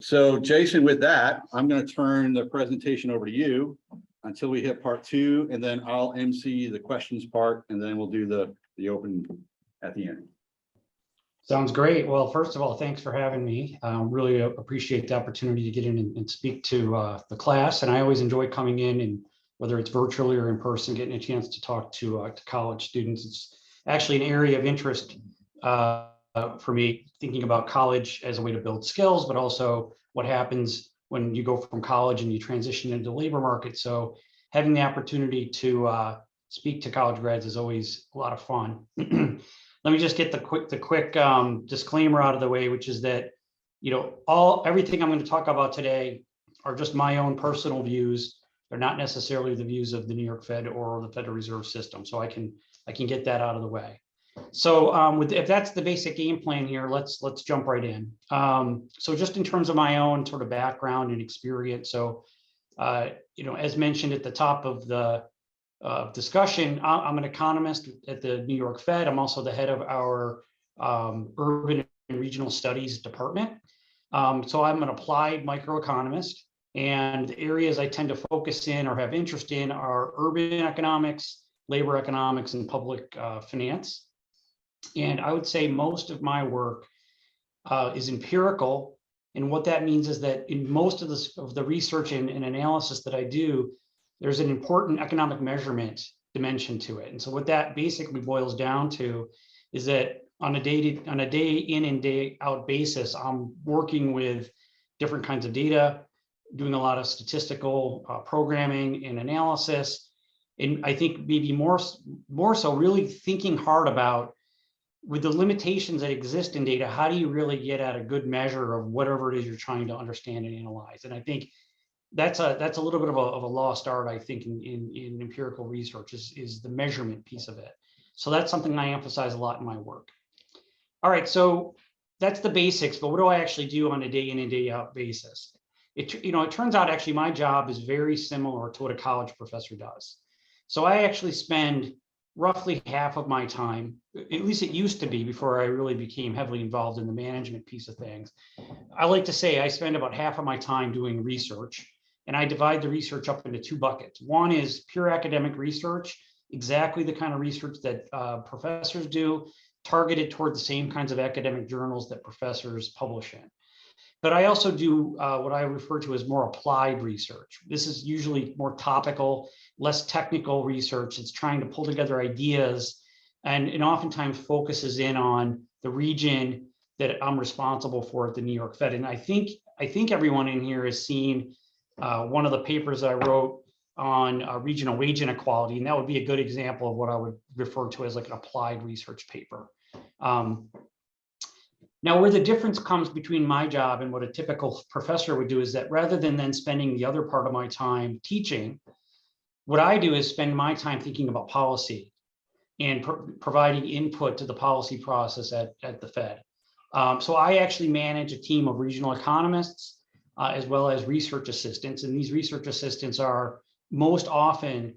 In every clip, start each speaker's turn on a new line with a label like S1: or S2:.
S1: So Jason, with that, I'm going to turn the presentation over to you until we hit part 2, and then I'll MC the questions part, and then we'll do the open at the end.
S2: Sounds great. Well, first of all, thanks for having me. Really appreciate the opportunity to get in and speak to the class. And I always enjoy coming in, and whether it's virtually or in person, getting a chance to talk to college students. It's actually an area of interest for me, thinking about college as a way to build skills, but also what happens when you go from college and you transition into the labor market. So having the opportunity to speak to college grads is always a lot of fun. Let me just get the quick disclaimer out of the way, which is that, you know, everything I'm going to talk about today are just my own personal views. They're not necessarily the views of the New York Fed or the Federal Reserve System. So I can get that out of the way. So if that's the basic game plan here, let's jump right in. So just in terms of my own sort of background and experience. So, you know, as mentioned at the top of the discussion, I'm an economist at the New York Fed. I'm also the head of our urban and regional studies department. So I'm an applied microeconomist, and the areas I tend to focus in or have interest in are urban economics, labor economics, and public finance. And I would say most of my work is empirical. And what that means is that in most of the research and analysis that I do, there's an important economic measurement dimension to it. And so what that basically boils down to is that on a day in and day out basis, I'm working with different kinds of data, doing a lot of statistical programming and analysis. And I think maybe more so really thinking hard about, with the limitations that exist in data, how do you really get at a good measure of whatever it is you're trying to understand and analyze? And I think that's a little bit of a lost art, I think, in empirical research is the measurement piece of it. So that's something I emphasize a lot in my work. All right, so that's the basics, but what do I actually do on a day in and day out basis? It turns out actually my job is very similar to what a college professor does. So I actually spend roughly half of my time, at least it used to be before I really became heavily involved in the management piece of things. I like to say I spend about half of my time doing research, and I divide the research up into 2 buckets. One is pure academic research, exactly the kind of research that professors do, targeted toward the same kinds of academic journals that professors publish in. But I also do what I refer to as more applied research. This is usually more topical, less technical research. It's trying to pull together ideas and oftentimes focuses in on the region that I'm responsible for at the New York Fed. And I think everyone in here has seen one of the papers I wrote on regional wage inequality, and that would be a good example of what I would refer to as like an applied research paper. Now, where the difference comes between my job and what a typical professor would do is that rather than then spending the other part of my time teaching, what I do is spend my time thinking about policy and providing input to the policy process at the Fed. So I actually manage a team of regional economists as well as research assistants. And these research assistants are most often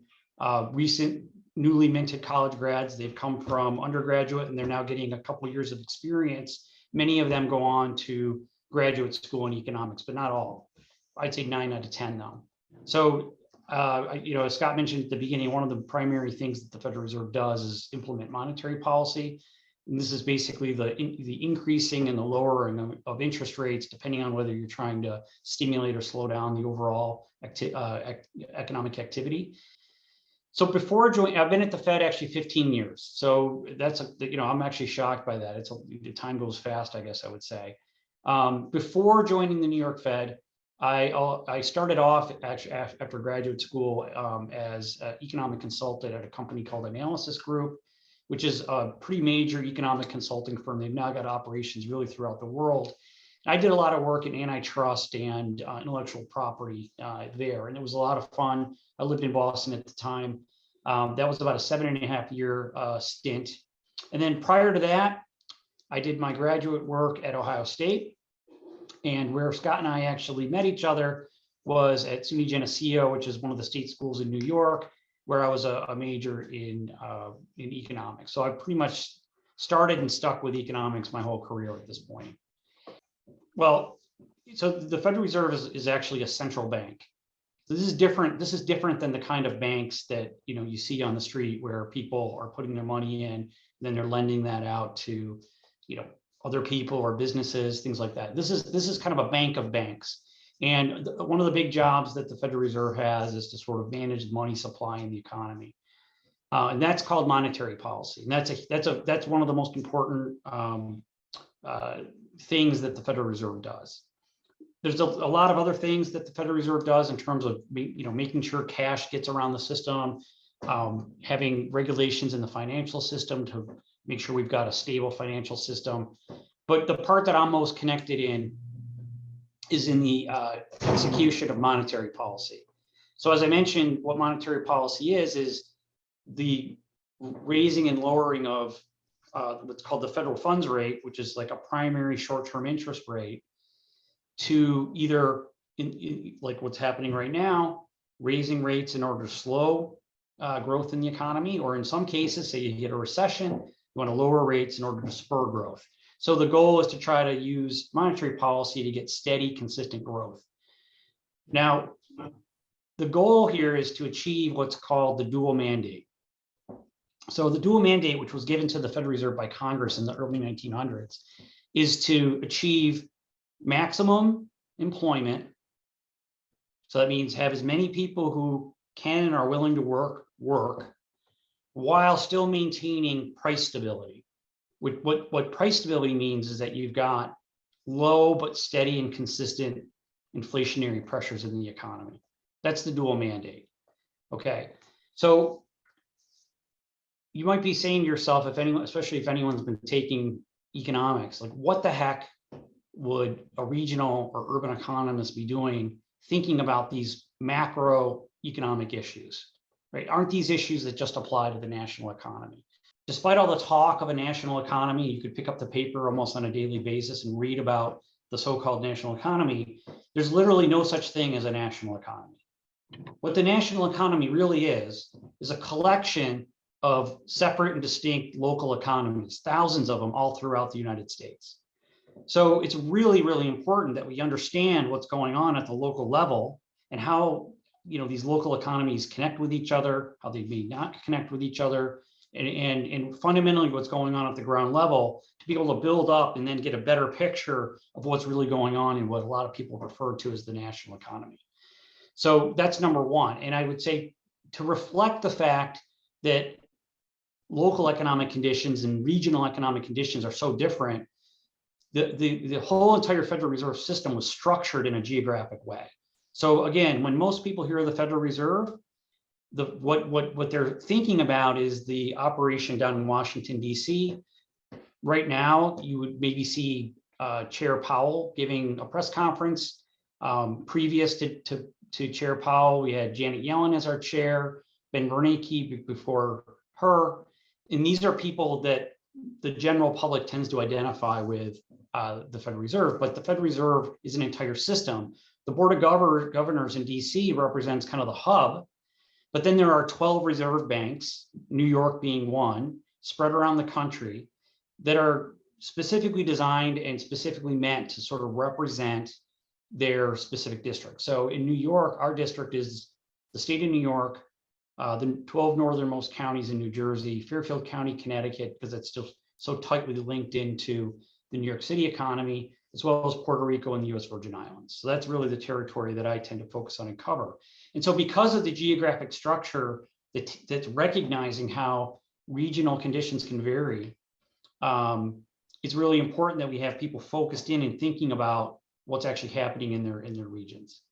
S2: recent newly minted college grads. They've come from undergraduate and they're now getting a couple of years of experience. Many of them go on to graduate school in economics, but not all. I'd say 9 out of 10 though. So, as Scott mentioned at the beginning, one of the primary things that the Federal Reserve does is implement monetary policy. And this is basically the increasing and the lowering of interest rates, depending on whether you're trying to stimulate or slow down the overall economic activity. So before joining, I've been at the Fed actually 15 years. So that's, I'm actually shocked by that. The time goes fast, I guess I would say. Before joining the New York Fed, I started off actually after graduate school as an economic consultant at a company called Analysis Group, which is a pretty major economic consulting firm. They've now got operations really throughout the world. I did a lot of work in antitrust and intellectual property there, and it was a lot of fun. I lived in Boston at the time. That was about a 7.5-year stint. And then prior to that, I did my graduate work at Ohio State. And where Scott and I actually met each other was at SUNY Geneseo, which is one of the state schools in New York, where I was a major in economics. So I pretty much started and stuck with economics my whole career at this point. Well, so the Federal Reserve is actually a central bank. So this is different. This is different than the kind of banks that you see on the street where people are putting their money in, and then they're lending that out to other people or businesses, things like that. This is kind of a bank of banks. And one of the big jobs that the Federal Reserve has is to sort of manage the money supply in the economy. And that's called monetary policy. And that's one of the most important things that the Federal Reserve does. There's a lot of other things that the Federal Reserve does in terms of making sure cash gets around the system, having regulations in the financial system to make sure we've got a stable financial system. But the part that I'm most connected in is in the execution of monetary policy. So as I mentioned, what monetary policy is the raising and lowering of what's called the federal funds rate, which is like a primary short-term interest rate, to either like what's happening right now, raising rates in order to slow growth in the economy, or in some cases, say you hit a recession, you want to lower rates in order to spur growth. So the goal is to try to use monetary policy to get steady, consistent growth. Now, the goal here is to achieve what's called the dual mandate. So the dual mandate, which was given to the Federal Reserve by Congress in the early 1900s, is to achieve maximum employment. So that means have as many people who can and are willing to work while still maintaining price stability. What price stability means is that you've got low but steady and consistent inflationary pressures in the economy. That's the dual mandate. Okay, so you might be saying to yourself, if anyone, especially if anyone's been taking economics, like what the heck would a regional or urban economist be doing thinking about these macroeconomic issues, right? Aren't these issues that just apply to the national economy? Despite all the talk of a national economy, you could pick up the paper almost on a daily basis and read about the so-called national economy. There's literally no such thing as a national economy. What the national economy really is a collection of separate and distinct local economies, thousands of them all throughout the United States. So it's really, really important that we understand what's going on at the local level and how these local economies connect with each other, how they may not connect with each other, and fundamentally what's going on at the ground level to be able to build up and then get a better picture of what's really going on in what a lot of people refer to as the national economy. So that's number one. And I would say to reflect the fact that local economic conditions and regional economic conditions are so different, the whole entire Federal Reserve system was structured in a geographic way. So again, when most people hear the Federal Reserve, what they're thinking about is the operation down in Washington, D.C. Right now, you would maybe see Chair Powell giving a press conference. Previous to Chair Powell, we had Janet Yellen as our chair, Ben Bernanke before her. And these are people that the general public tends to identify with the Federal Reserve, but the Federal Reserve is an entire system. The Board of Governors in DC represents kind of the hub, but then there are 12 reserve banks, New York being one, spread around the country that are specifically designed and specifically meant to sort of represent their specific district. So in New York, our district is the state of New York, the 12 northernmost counties in New Jersey, Fairfield County, Connecticut, because it's still so tightly linked into the New York City economy, as well as Puerto Rico and the US Virgin Islands. So that's really the territory that I tend to focus on and cover. And so because of the geographic structure that's recognizing how regional conditions can vary, it's really important that we have people focused in and thinking about what's actually happening in their regions.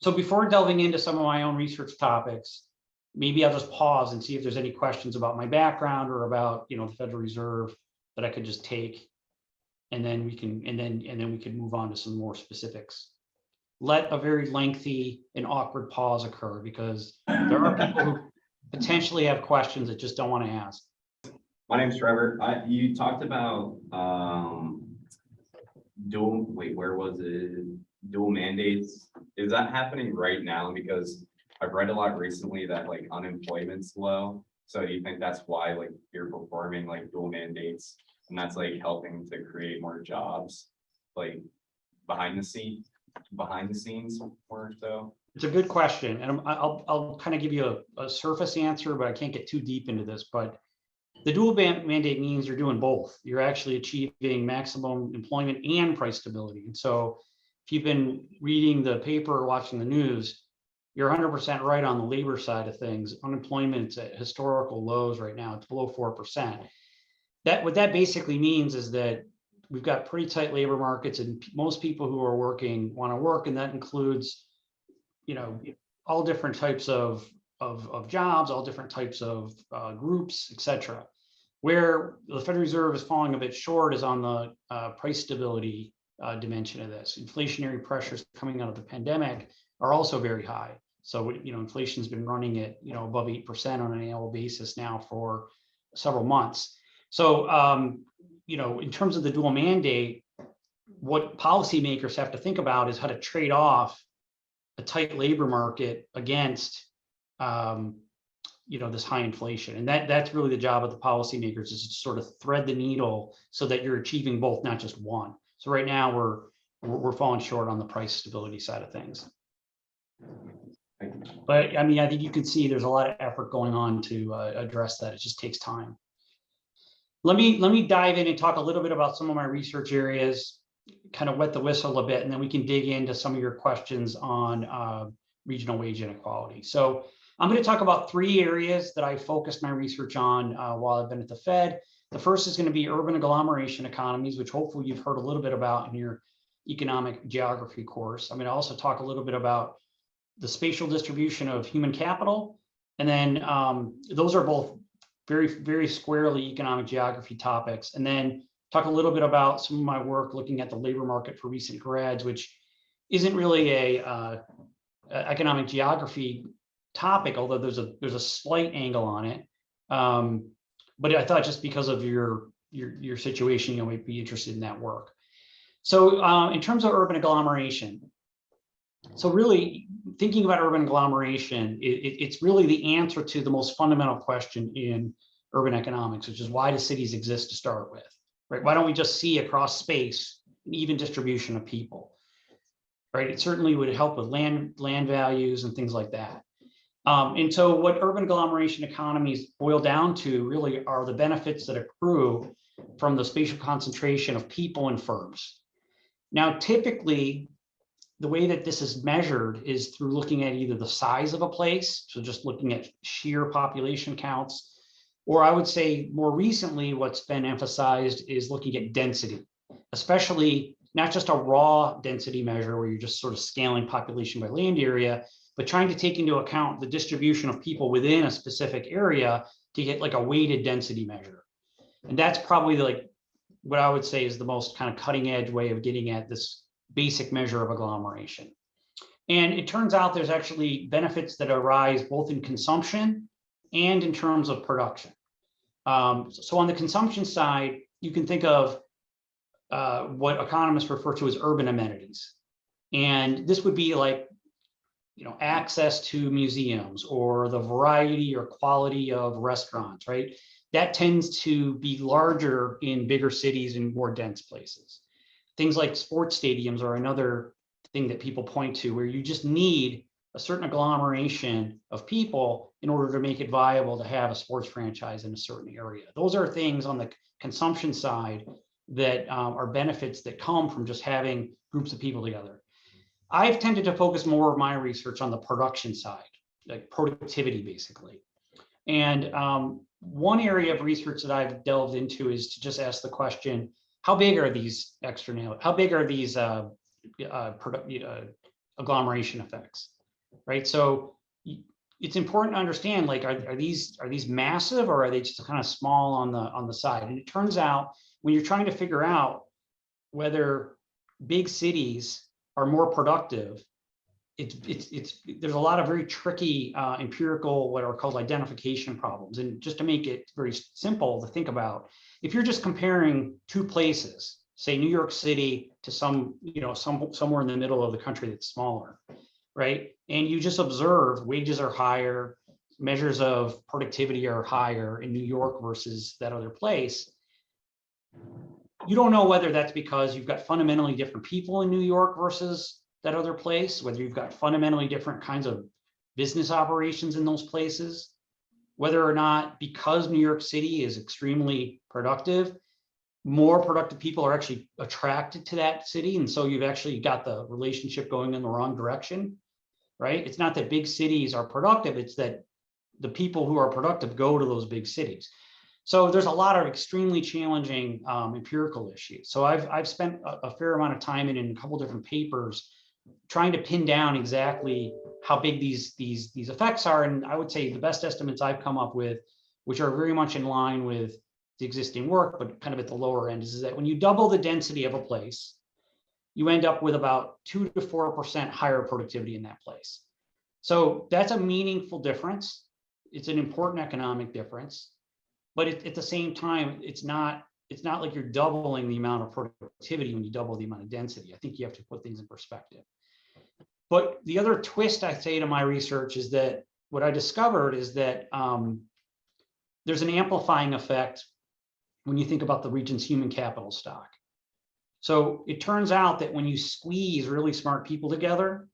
S2: So before delving into some of my own research topics, maybe I'll just pause and see if there's any questions about my background or about the Federal Reserve that I could just take, and then we can we can move on to some more specifics. Let a very lengthy and awkward pause occur because there are people who potentially have questions that just don't want to ask.
S3: My name's Trevor. You talked about dual mandates. Is that happening right now? Because I've read a lot recently that like unemployment's low. So do you think that's why like you're performing like dual mandates and that's like helping to create more jobs? Like behind the scenes work though?
S2: It's a good question, and I'll kind of give you a surface answer, but I can't get too deep into this. But the dual mandate means you're doing both. You're actually achieving maximum employment and price stability. And so if you've been reading the paper or watching the news, you're 100% right on the labor side of things. Unemployment's at historical lows right now. It's below 4%. What that basically means is that we've got pretty tight labor markets, and most people who are working want to work, and that includes, all different types of jobs, all different types of groups, et cetera. Where the Federal Reserve is falling a bit short is on the price stability dimension of this. Inflationary pressures coming out of the pandemic are also very high. So, inflation's been running at, above 8% on an annual basis now for several months. So, in terms of the dual mandate, what policymakers have to think about is how to trade off a tight labor market against, this high inflation. And that's really the job of the policymakers, is to sort of thread the needle so that you're achieving both, not just one. So right now we're falling short on the price stability side of things. But I think you can see there's a lot of effort going on to address that. It just takes time. Let me dive in and talk a little bit about some of my research areas, kind of wet the whistle a bit, and then we can dig into some of your questions on regional wage inequality. So I'm going to talk about 3 areas that I focused my research on while I've been at the Fed. The first is going to be urban agglomeration economies, which hopefully you've heard a little bit about in your economic geography course. I'm going to also talk a little bit about the spatial distribution of human capital. And then those are both very, very squarely economic geography topics. And then talk a little bit about some of my work looking at the labor market for recent grads, which isn't really a economic geography topic, although there's a slight angle on it. But I thought just because of your situation, you might be interested in that work. So in terms of urban agglomeration, so really thinking about urban agglomeration, it's really the answer to the most fundamental question in urban economics, which is, why do cities exist to start with, right? Why don't we just see across space an even distribution of people, right? It certainly would help with land values and things like that. And so what urban agglomeration economies boil down to really are the benefits that accrue from the spatial concentration of people and firms. Now, typically, the way that this is measured is through looking at either the size of a place, so just looking at sheer population counts, or I would say more recently, what's been emphasized is looking at density, especially not just a raw density measure where you're just sort of scaling population by land area, but trying to take into account the distribution of people within a specific area to get like a weighted density measure. And that's probably like what I would say is the most kind of cutting edge way of getting at this basic measure of agglomeration. And it turns out there's actually benefits that arise both in consumption and in terms of production. So on the consumption side, you can think of what economists refer to as urban amenities. And this would be like, access to museums or the variety or quality of restaurants, right? That tends to be larger in bigger cities and more dense places. Things like sports stadiums are another thing that people point to, where you just need a certain agglomeration of people in order to make it viable to have a sports franchise in a certain area. Those are things on the consumption side that are benefits that come from just having groups of people together. I've tended to focus more of my research on the production side, like productivity, basically. And one area of research that I've delved into is to just ask the question, how big are these externalities? How big are these agglomeration effects, right? So it's important to understand, like, are these massive, or are they just kind of small on the side? And it turns out when you're trying to figure out whether big cities are more productive, there's a lot of very tricky empirical, what are called identification problems. And just to make it very simple to think about, if you're just comparing 2 places, say New York City to somewhere in the middle of the country that's smaller, right? And you just observe wages are higher, measures of productivity are higher in New York versus that other place. You don't know whether that's because you've got fundamentally different people in New York versus that other place, whether you've got fundamentally different kinds of business operations in those places, whether or not because New York City is extremely productive, more productive people are actually attracted to that city. And so you've actually got the relationship going in the wrong direction, right? It's not that big cities are productive, it's that the people who are productive go to those big cities. So there's a lot of extremely challenging empirical issues. So I've spent a fair amount of time in a couple different papers trying to pin down exactly how big these effects are. And I would say the best estimates I've come up with, which are very much in line with the existing work, but kind of at the lower end, is that when you double the density of a place, you end up with about 2 to 4% higher productivity in that place. So that's a meaningful difference. It's an important economic difference, but at the same time, it's not like you're doubling the amount of productivity when you double the amount of density. I think you have to put things in perspective. But the other twist I say to my research is that what I discovered is that there's an amplifying effect when you think about the region's human capital stock. So it turns out that when you squeeze really smart people together,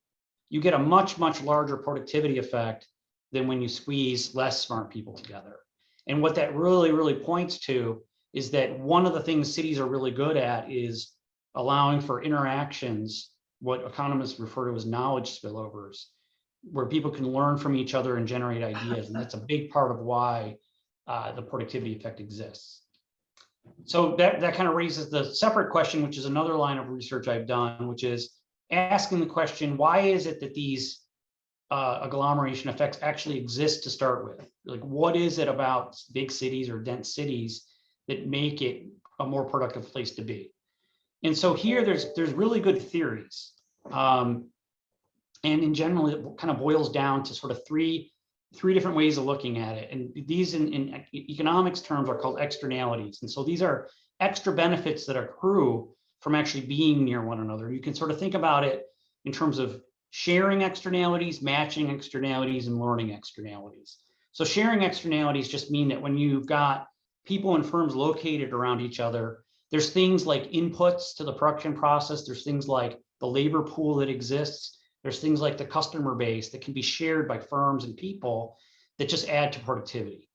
S2: you get a much, much larger productivity effect than when you squeeze less smart people together. And what that really, really points to is that one of the things cities are really good at is allowing for interactions, what economists refer to as knowledge spillovers, where people can learn from each other and generate ideas. And that's a big part of why the productivity effect exists. So that kind of raises the separate question, which is another line of research I've done, which is asking the question, why is it that these agglomeration effects actually exist to start with? Like, what is it about big cities or dense cities that make it a more productive place to be? And so here there's really good theories. And in general, it kind of boils down to sort of three different ways of looking at it. And these in economics terms are called externalities. And so these are extra benefits that accrue from actually being near one another. You can sort of think about it in terms of sharing externalities, matching externalities, and learning externalities. So sharing externalities just mean that when you've got people and firms located around each other, there's things like inputs to the production process. There's things like the labor pool that exists. There's things like the customer base that can be shared by firms and people that just add to productivity.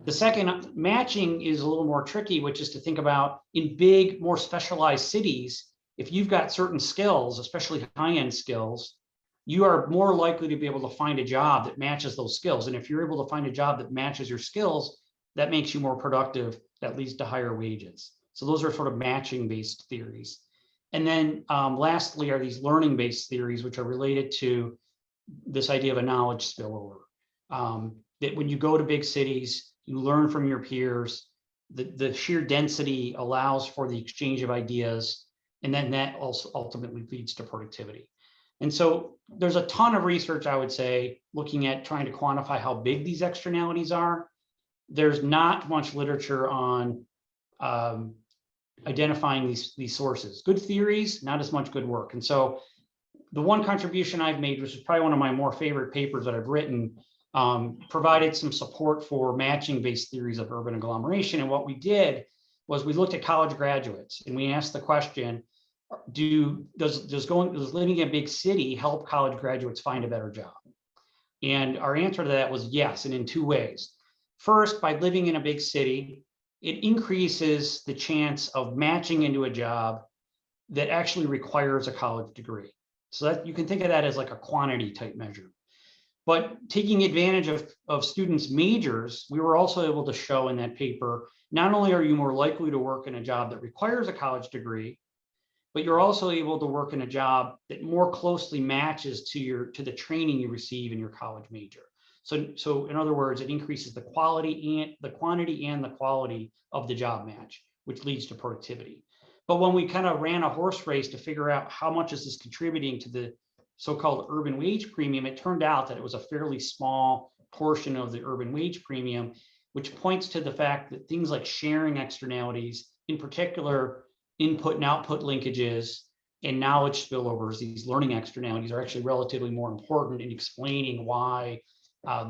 S2: The second, matching, is a little more tricky, which is to think about in big, more specialized cities, if you've got certain skills, especially high-end skills, you are more likely to be able to find a job that matches those skills. And if you're able to find a job that matches your skills, that makes you more productive, that leads to higher wages. So those are sort of matching-based theories. And then lastly are these learning-based theories, which are related to this idea of a knowledge spillover. That when you go to big cities, you learn from your peers, the sheer density allows for the exchange of ideas, and then that also ultimately leads to productivity. And so there's a ton of research, I would say, looking at trying to quantify how big these externalities are. There's not much literature on identifying these sources. Good theories, not as much good work. And so the one contribution I've made, which is probably one of my more favorite papers that I've written, provided some support for matching-based theories of urban agglomeration. And what we did was we looked at college graduates and we asked the question, does living in a big city help college graduates find a better job? And our answer to that was yes, and in two ways. First, by living in a big city, it increases the chance of matching into a job that actually requires a college degree. So that you can think of that as like a quantity type measure. But taking advantage of students' majors, we were also able to show in that paper, not only are you more likely to work in a job that requires a college degree, but you're also able to work in a job that more closely matches to the training you receive in your college major. So in other words, it increases the quality and the quantity and the quality of the job match, which leads to productivity. But when we kind of ran a horse race to figure out how much is this contributing to the so-called urban wage premium, it turned out that it was a fairly small portion of the urban wage premium, which points to the fact that things like sharing externalities, in particular input and output linkages and knowledge spillovers, these learning externalities, are actually relatively more important in explaining why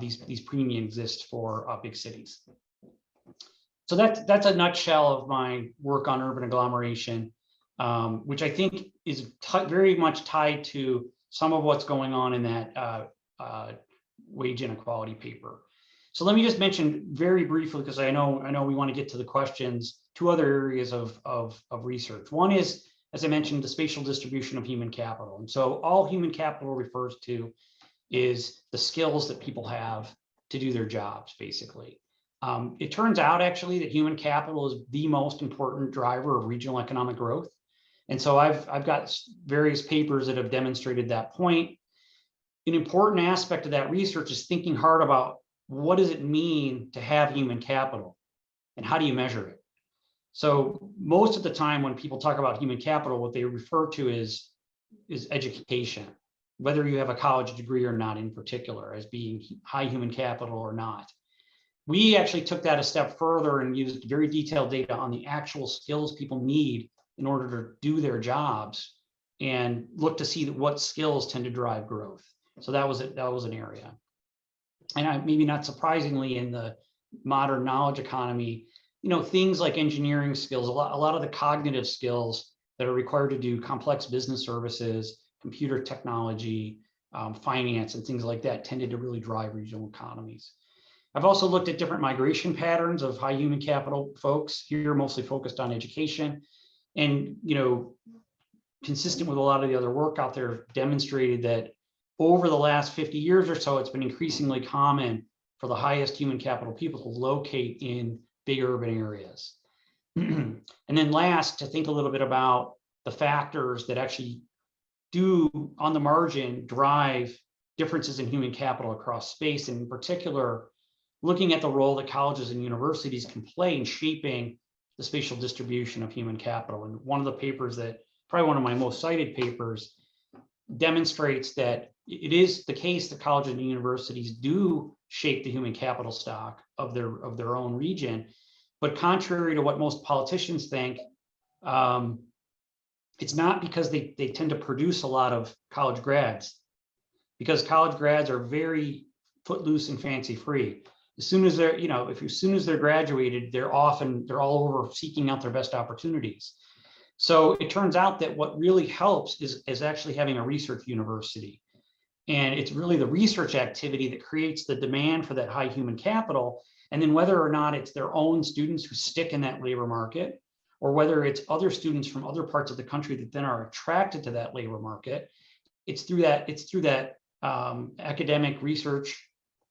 S2: these premiums exist for big cities. So that's a nutshell of my work on urban agglomeration, which I think is very much tied to some of what's going on in that wage inequality paper. So let me just mention very briefly, because I know we want to get to the questions, two other areas of research. One is, as I mentioned, the spatial distribution of human capital. And so all human capital refers to is the skills that people have to do their jobs, basically. It turns out actually that human capital is the most important driver of regional economic growth. And so I've got various papers that have demonstrated that point. An important aspect of that research is thinking hard about what does it mean to have human capital and how do you measure it? So most of the time when people talk about human capital, what they refer to is education, whether you have a college degree or not in particular, as being high human capital or not. We actually took that a step further and used very detailed data on the actual skills people need in order to do their jobs and look to see what skills tend to drive growth. So that was an area. And maybe not surprisingly, in the modern knowledge economy, things like engineering skills, a lot of the cognitive skills that are required to do complex business services, computer technology, finance, and things like that tended to really drive regional economies. I've also looked at different migration patterns of high human capital folks, here mostly focused on education. And, consistent with a lot of the other work out there, demonstrated that over the last 50 years or so, it's been increasingly common for the highest human capital people to locate in big urban areas. And then last, to think a little bit about the factors that actually do, on the margin, drive differences in human capital across space, and in particular, looking at the role that colleges and universities can play in shaping the spatial distribution of human capital. And one of the papers that, probably one of my most cited papers, demonstrates that it is the case that colleges and universities do shape the human capital stock of their own region. But contrary to what most politicians think, it's not because they tend to produce a lot of college grads, because college grads are very footloose and fancy free. As soon as they're, as soon as they're graduated, they're all over seeking out their best opportunities. So it turns out that what really helps is actually having a research university. And it's really the research activity that creates the demand for that high human capital. And then whether or not it's their own students who stick in that labor market, or whether it's other students from other parts of the country that then are attracted to that labor market, it's through that academic research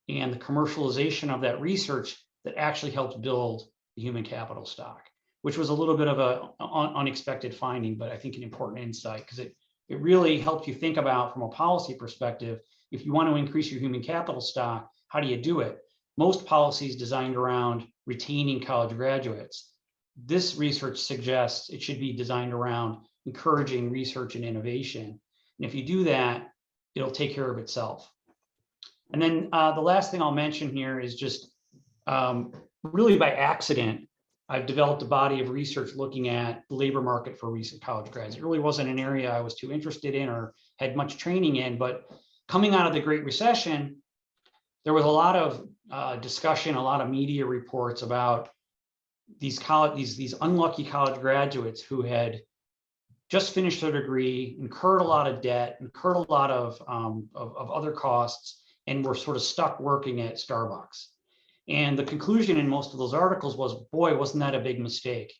S2: and the commercialization of that research that actually helps build the human capital stock, which was a little bit of an unexpected finding, but I think an important insight, because it really helps you think about, from a policy perspective, if you want to increase your human capital stock, how do you do it? Most policies designed around retaining college graduates. This research suggests it should be designed around encouraging research and innovation. And if you do that, it'll take care of itself. And then the last thing I'll mention here is just really by accident, I've developed a body of research looking at the labor market for recent college grads. It really wasn't an area I was too interested in or had much training in, but coming out of the Great Recession, there was a lot of discussion, a lot of media reports about these unlucky college graduates who had just finished their degree, incurred a lot of debt, incurred a lot of other costs, and were sort of stuck working at Starbucks. And the conclusion in most of those articles was, boy, wasn't that a big mistake?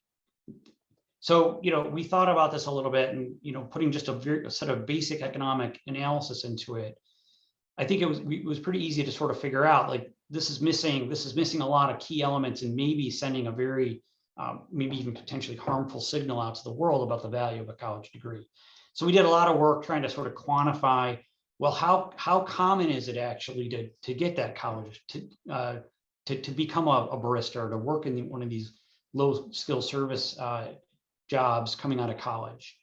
S2: So, we thought about this a little bit, and, putting just a sort of basic economic analysis into it, I think it was pretty easy to sort of figure out, like, this is missing a lot of key elements, and maybe sending a very, maybe even potentially harmful signal out to the world about the value of a college degree. So we did a lot of work trying to sort of quantify, well, how common is it actually to get that college, to become a barista, or to work in one of these low skill service jobs coming out of college.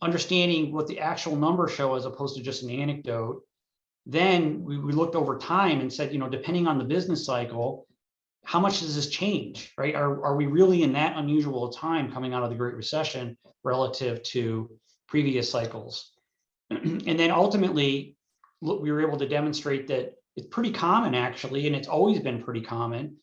S2: Understanding what the actual numbers show as opposed to just an anecdote. Then we looked over time and said, depending on the business cycle, how much does this change, right? Are we really in that unusual time coming out of the Great Recession relative to previous cycles? And then ultimately, we were able to demonstrate that it's pretty common, actually, and it's always been pretty common,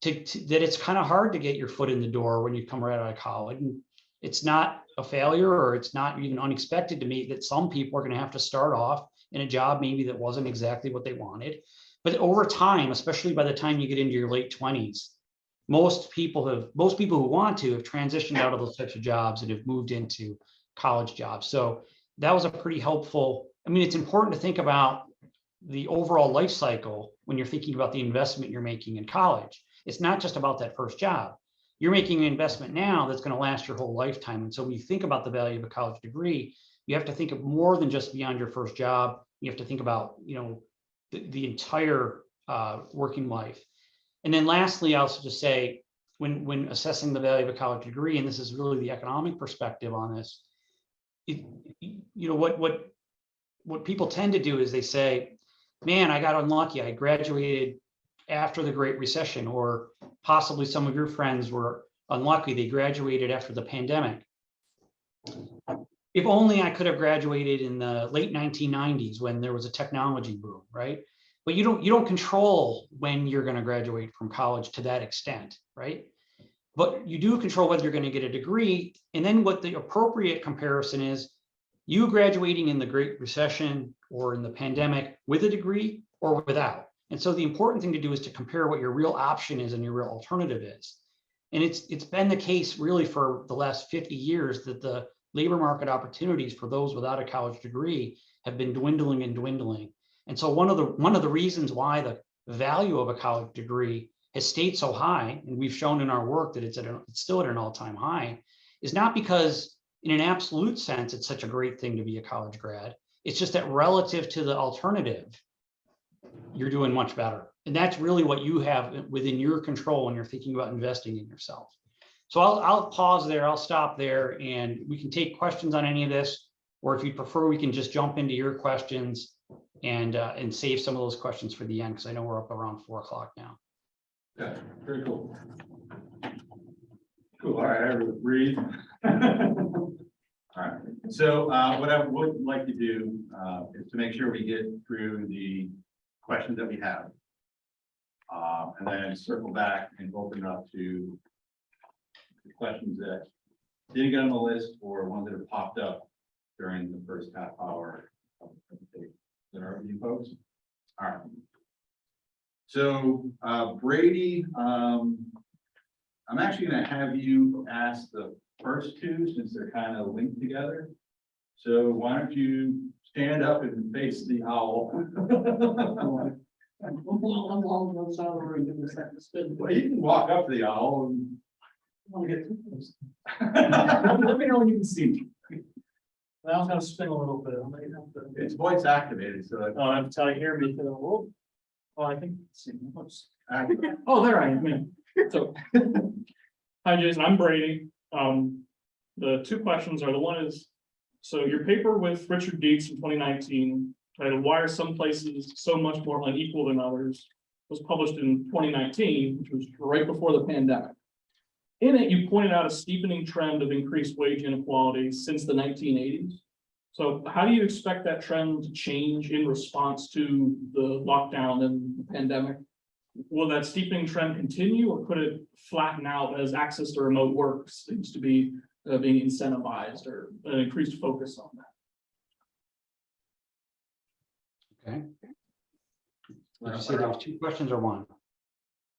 S2: that it's kind of hard to get your foot in the door when you come right out of college. And it's not a failure, or it's not even unexpected to me that some people are going to have to start off in a job maybe that wasn't exactly what they wanted. But over time, especially by the time you get into your late 20s, most people who want to have transitioned out of those types of jobs and have moved into college jobs. So that was a pretty helpful. I mean, it's important to think about the overall life cycle when you're thinking about the investment you're making in college. It's not just about that first job. You're making an investment now that's going to last your whole lifetime. And so when you think about the value of a college degree, you have to think of more than just beyond your first job. You have to think about, the entire working life. And then lastly, I'll also just say, when assessing the value of a college degree, and this is really the economic perspective on this, what people tend to do is they say, man, I got unlucky. I graduated after the Great Recession, or possibly some of your friends were unlucky. They graduated after the pandemic. If only I could have graduated in the late 1990s when there was a technology boom, right? But you don't control when you're going to graduate from college to that extent, right? But you do control whether you're going to get a degree. And then what the appropriate comparison is, you graduating in the Great Recession or in the pandemic with a degree or without. And so the important thing to do is to compare what your real option is and your real alternative is. And it's been the case really for the last 50 years that the labor market opportunities for those without a college degree have been dwindling and dwindling. And so one of the reasons why the value of a college degree has stayed so high, and we've shown in our work that it's still at an all-time high, is not because in an absolute sense it's such a great thing to be a college grad. It's just that relative to the alternative, you're doing much better. And that's really what you have within your control when you're thinking about investing in yourself. So I'll pause there, I'll stop there, and we can take questions on any of this, or if you prefer, we can just jump into your questions and save some of those questions for the end, because I know we're up around 4 o'clock now.
S1: Yeah, very cool. Cool. All right, I will breathe. All right. So what I would like to do is to make sure we get through the questions that we have, and then circle back and open up to the questions that didn't get on the list or ones that have popped up during the first half hour of the presentation. Is that all right with you folks? All right. So Brady, I'm actually going to have you ask the first two since they're kind of linked together. So why don't you stand up and face the owl? Well, you can walk up to the owl. And...
S4: want to get too close. Let me know when you can see me. I was going to spin a little bit.
S1: It's voice activated, so
S4: Oh, that's how you hear me. Oh, I think. Oh, there I am. Yeah. So, hi, Jason. I'm Brady. The two questions are, the one is, so your paper with Richard Deitz in 2019, titled "Why Are Some Places So Much More Unequal Than Others," was published in 2019, which was right before the pandemic. In it, you pointed out a steepening trend of increased wage inequality since the 1980s. So how do you expect that trend to change in response to the lockdown and the pandemic? Will that steepening trend continue, or could it flatten out as access to remote work seems to be being incentivized, or an increased focus on that?
S2: Okay. Did you say there was two questions or one?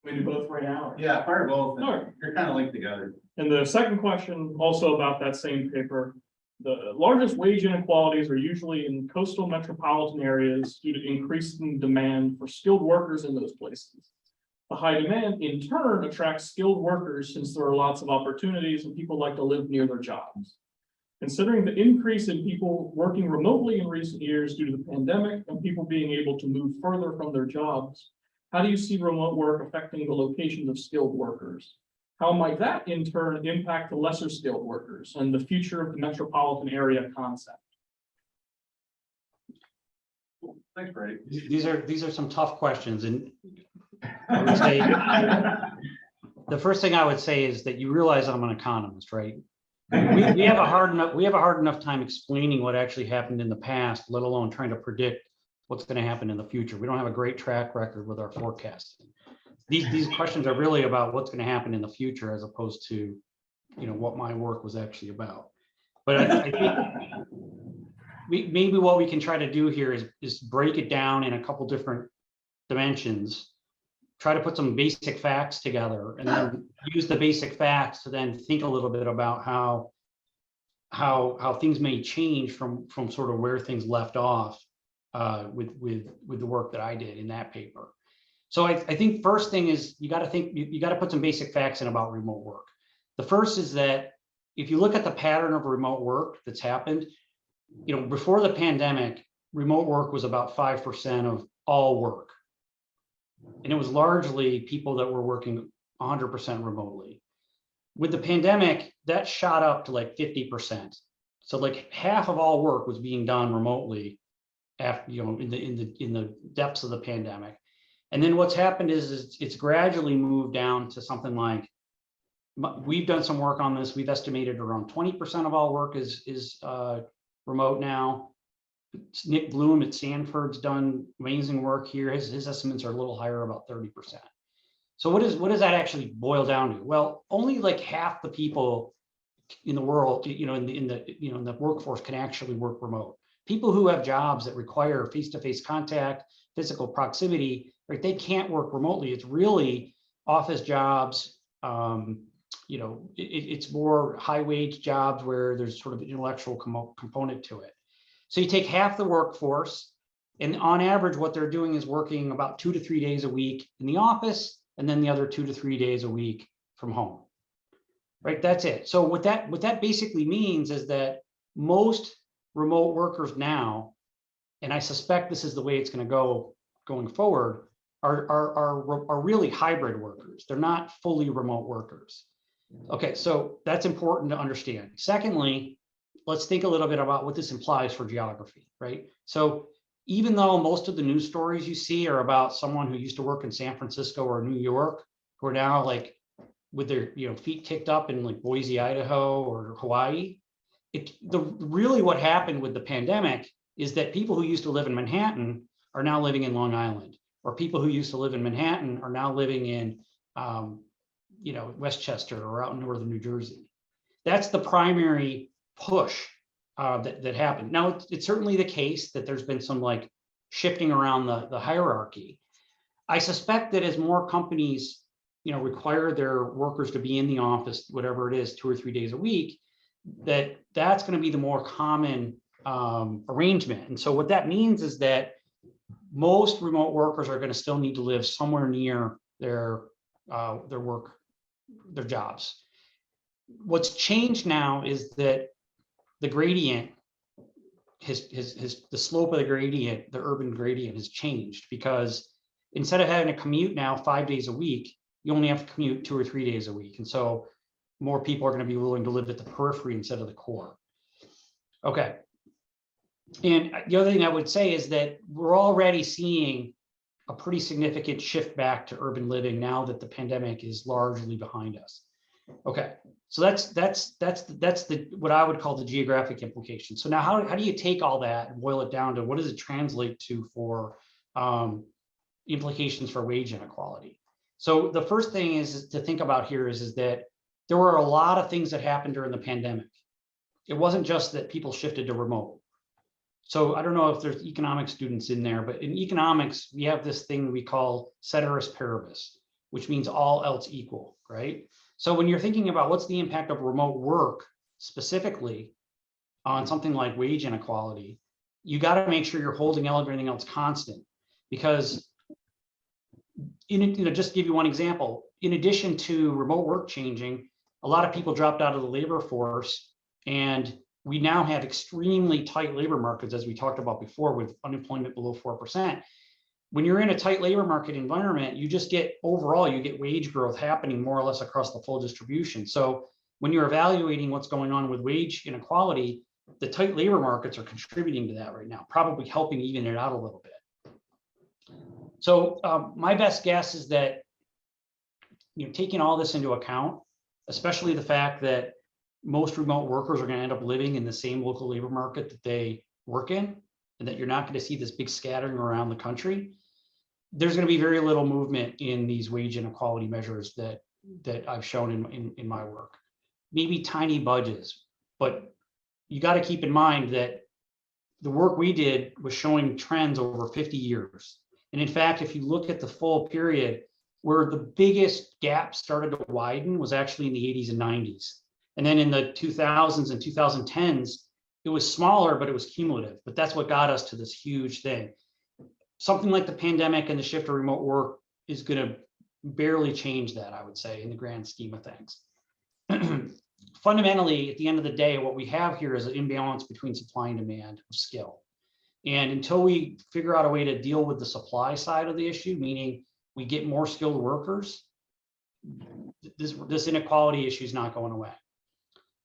S4: We do both right now.
S1: yeah, fire both.
S4: Sure.
S1: You're kind of linked together.
S4: And the second question, also about that same paper, the largest wage inequalities are usually in coastal metropolitan areas due to increasing demand for skilled workers in those places. The high demand in turn attracts skilled workers since there are lots of opportunities and people like to live near their jobs. Considering the increase in people working remotely in recent years due to the pandemic and people being able to move further from their jobs, how do you see remote work affecting the locations of skilled workers? How might that in turn impact the lesser skilled workers and the future of the metropolitan area concept?
S1: Thanks, Brady.
S2: These are some tough questions, and I would say the first thing I would say is that you realize I'm an economist, right? We have a hard enough time explaining what actually happened in the past, let alone trying to predict what's going to happen in the future. We don't have a great track record with our forecasting. these questions are really about what's going to happen in the future as opposed to, what my work was actually about. But I think maybe what we can try to do here is break it down in a couple different dimensions, try to put some basic facts together, and then use the basic facts to then think a little bit about how things may change from sort of where things left off with the work that I did in that paper. So I think first thing is you got to put some basic facts in about remote work. The first is that if you look at the pattern of remote work that's happened, before the pandemic, remote work was about 5% of all work. And it was largely people that were working 100% remotely. With the pandemic, that shot up to like 50%. So like half of all work was being done remotely after, in the depths of the pandemic. And then what's happened is it's gradually moved down to something like, we've done some work on this. We've estimated around 20% of all work is remote now. Nick Bloom at Stanford's done amazing work here. His estimates are a little higher, about 30%. So what does that actually boil down to? Well, only like half the people in the world, in the workforce can actually work remote. People who have jobs that require face-to-face contact, physical proximity, right? They can't work remotely. It's really office jobs. It's more high-wage jobs where there's sort of an intellectual component to it. So you take half the workforce, and on average, what they're doing is working about 2 to 3 days a week in the office, and then the other 2 to 3 days a week from home. Right? That's it. So what that basically means is that most remote workers now, and I suspect this is the way it's going to go going forward, are really hybrid workers. They're not fully remote workers. Okay, so that's important to understand. Secondly, let's think a little bit about what this implies for geography, right? So even though most of the news stories you see are about someone who used to work in San Francisco or New York, who are now like with their feet kicked up in like Boise, Idaho or Hawaii, really what happened with the pandemic is that people who used to live in Manhattan are now living in Long Island, or people who used to live in Manhattan are now living in Westchester or out in northern New Jersey. That's the primary push that happened. Now, it's certainly the case that there's been some like shifting around the hierarchy. I suspect that as more companies, require their workers to be in the office, whatever it is, 2 or 3 days a week, that's going to be the more common arrangement. And so what that means is that most remote workers are going to still need to live somewhere near their jobs. What's changed now is that the gradient, the slope of the gradient, the urban gradient has changed, because instead of having to commute now 5 days a week, you only have to commute 2 or 3 days a week. And so more people are going to be willing to live at the periphery instead of the core. Okay. And the other thing I would say is that we're already seeing a pretty significant shift back to urban living now that the pandemic is largely behind us. Okay, so that's the what I would call the geographic implication. So now how do you take all that and boil it down to what does it translate to for implications for wage inequality? So the first thing is to think about here is that there were a lot of things that happened during the pandemic. It wasn't just that people shifted to remote. So I don't know if there's economics students in there, but in economics, we have this thing we call ceteris paribus, which means all else equal, right? So when you're thinking about what's the impact of remote work specifically on something like wage inequality, you got to make sure you're holding everything else constant, because just to give you one example, in addition to remote work changing, a lot of people dropped out of the labor force, and we now have extremely tight labor markets, as we talked about before, with unemployment below 4%. When you're in a tight labor market environment, you just get overall, you get wage growth happening more or less across the full distribution. So when you're evaluating what's going on with wage inequality, the tight labor markets are contributing to that right now, probably helping even it out a little bit. So my best guess is that, taking all this into account, especially the fact that most remote workers are going to end up living in the same local labor market that they work in, and that you're not going to see this big scattering around the country, there's going to be very little movement in these wage inequality measures that I've shown in my work. Maybe tiny budges, but you got to keep in mind that the work we did was showing trends over 50 years. And in fact, if you look at the full period, where the biggest gap started to widen was actually in the 80s and 90s. And then in the 2000s and 2010s, it was smaller, but it was cumulative. But that's what got us to this huge thing. Something like the pandemic and the shift to remote work is going to barely change that, I would say, in the grand scheme of things. Fundamentally, at the end of the day, what we have here is an imbalance between supply and demand of skill. And until we figure out a way to deal with the supply side of the issue, meaning we get more skilled workers, this inequality issue is not going away.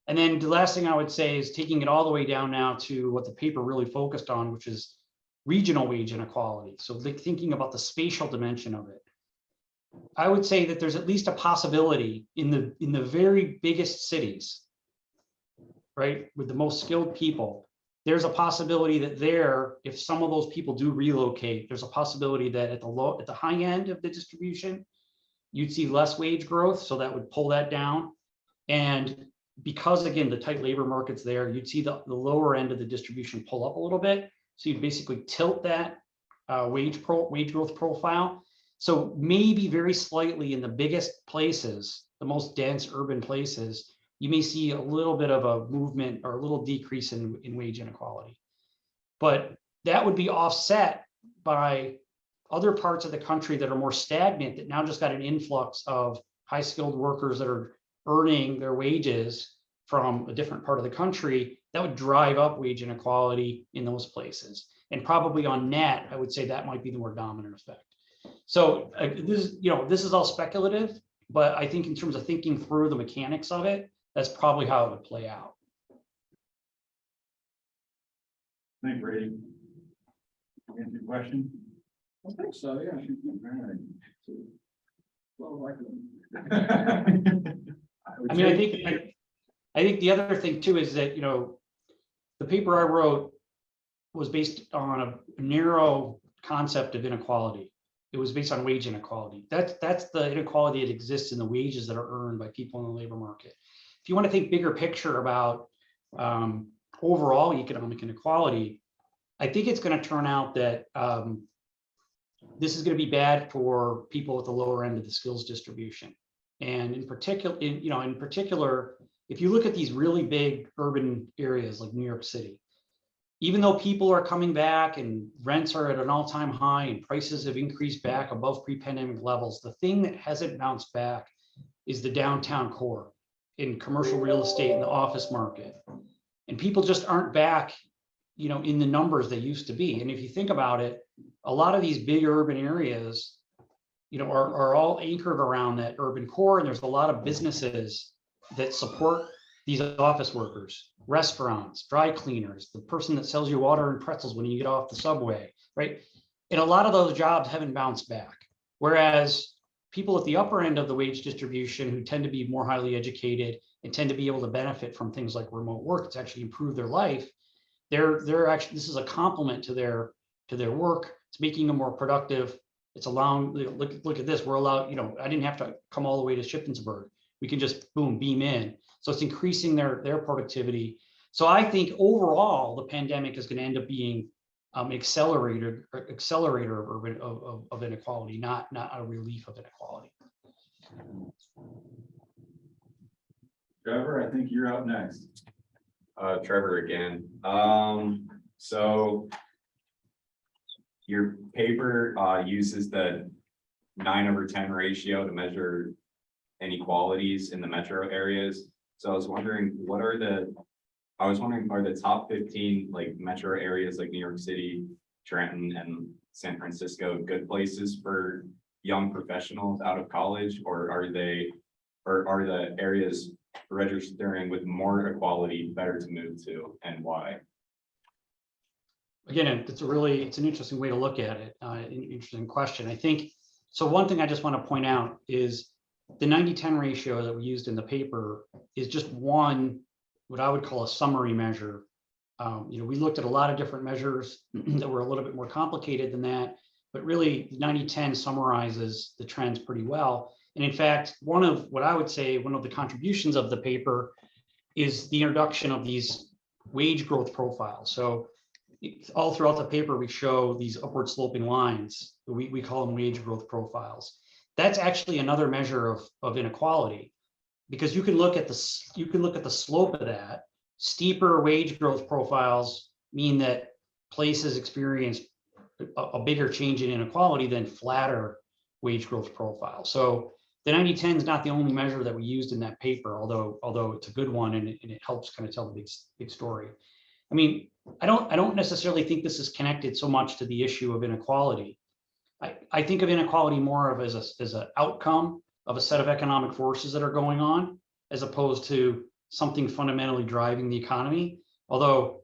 S2: And then the last thing I would say is taking it all the way down now to what the paper really focused on, which is regional wage inequality. So thinking about the spatial dimension of it. I would say that there's at least a possibility in the very biggest cities, right, with the most skilled people, there's a possibility that there, if some of those people do relocate, there's a possibility that at the high end of the distribution, you'd see less wage growth, so that would pull that down. And because again, the tight labor market's there, you'd see the lower end of the distribution pull up a little bit. So you'd basically tilt that wage growth profile. So maybe very slightly in the biggest places, the most dense urban places, you may see a little bit of a movement or a little decrease in wage inequality. But that would be offset by other parts of the country that are more stagnant, that now just got an influx of high skilled workers that are earning their wages from a different part of the country. That would drive up wage inequality in those places. And probably on net, I would say that might be the more dominant effect. So this is all speculative, but I think in terms of thinking through the mechanics of it, that's probably how it would play out.
S1: Thank you, Brady. Answer your question?
S4: I think so, yeah.
S2: I mean, I think the other thing too is that, the paper I wrote was based on a narrow concept of inequality. It was based on wage inequality. That's the inequality that exists in the wages that are earned by people in the labor market. If you want to think bigger picture about overall economic inequality, I think it's going to turn out that this is going to be bad for people at the lower end of the skills distribution. And in particular, if you look at these really big urban areas like New York City, even though people are coming back and rents are at an all-time high and prices have increased back above pre-pandemic levels, the thing that hasn't bounced back is the downtown core in commercial real estate and the office market. And people just aren't back, in the numbers they used to be. And if you think about it, a lot of these big urban areas, are all anchored around that urban core. And there's a lot of businesses that support these office workers, restaurants, dry cleaners, the person that sells you water and pretzels when you get off the subway, right? And a lot of those jobs haven't bounced back. Whereas people at the upper end of the wage distribution who tend to be more highly educated and tend to be able to benefit from things like remote work to actually improve their life, they're actually, this is a complement to their work. It's making them more productive. It's allowing, look at this, we're allowed, I didn't have to come all the way to Shippensburg. We can just beam in. So it's increasing their productivity. So I think overall, the pandemic is going to end up being accelerator of inequality, not a relief of inequality.
S1: Trevor, I think you're up next.
S3: Trevor again. So your paper uses the 9/10 ratio to measure inequalities in the metro areas. So I was wondering, are the top 15 like metro areas like New York City, Trenton, and San Francisco good places for young professionals out of college, or are the areas registering with more equality better to move to, and why?
S2: Again, it's an interesting way to look at it. An interesting question. I think so. One thing I just want to point out is the 90-10 ratio that we used in the paper is just one, what I would call a summary measure. We looked at a lot of different measures that were a little bit more complicated than that, but really 90-10 summarizes the trends pretty well. And in fact, one of what I would say, one of the contributions of the paper is the introduction of these wage growth profiles. So all throughout the paper, we show these upward sloping lines. We call them wage growth profiles. That's actually another measure of inequality, because you can look at the slope of that. Steeper wage growth profiles mean that places experience a bigger change in inequality than flatter wage growth profiles. So the 90-10 is not the only measure that we used in that paper, although it's a good one and it helps kind of tell the big story. I mean, I don't necessarily think this is connected so much to the issue of inequality. I think of inequality more of as an outcome of a set of economic forces that are going on, as opposed to something fundamentally driving the economy. Although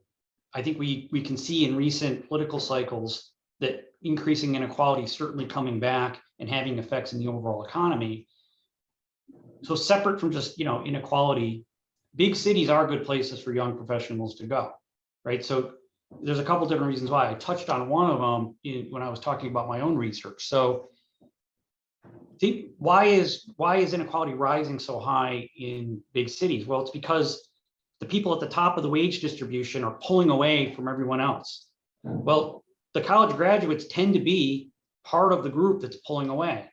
S2: I think we can see in recent political cycles that increasing inequality is certainly coming back and having effects in the overall economy. So separate from just, inequality, big cities are good places for young professionals to go, right? So there's a couple different reasons why. I touched on one of them when I was talking about my own research. So why is inequality rising so high in big cities? Well, it's because the people at the top of the wage distribution are pulling away from everyone else. Well, the college graduates tend to be part of the group that's pulling away.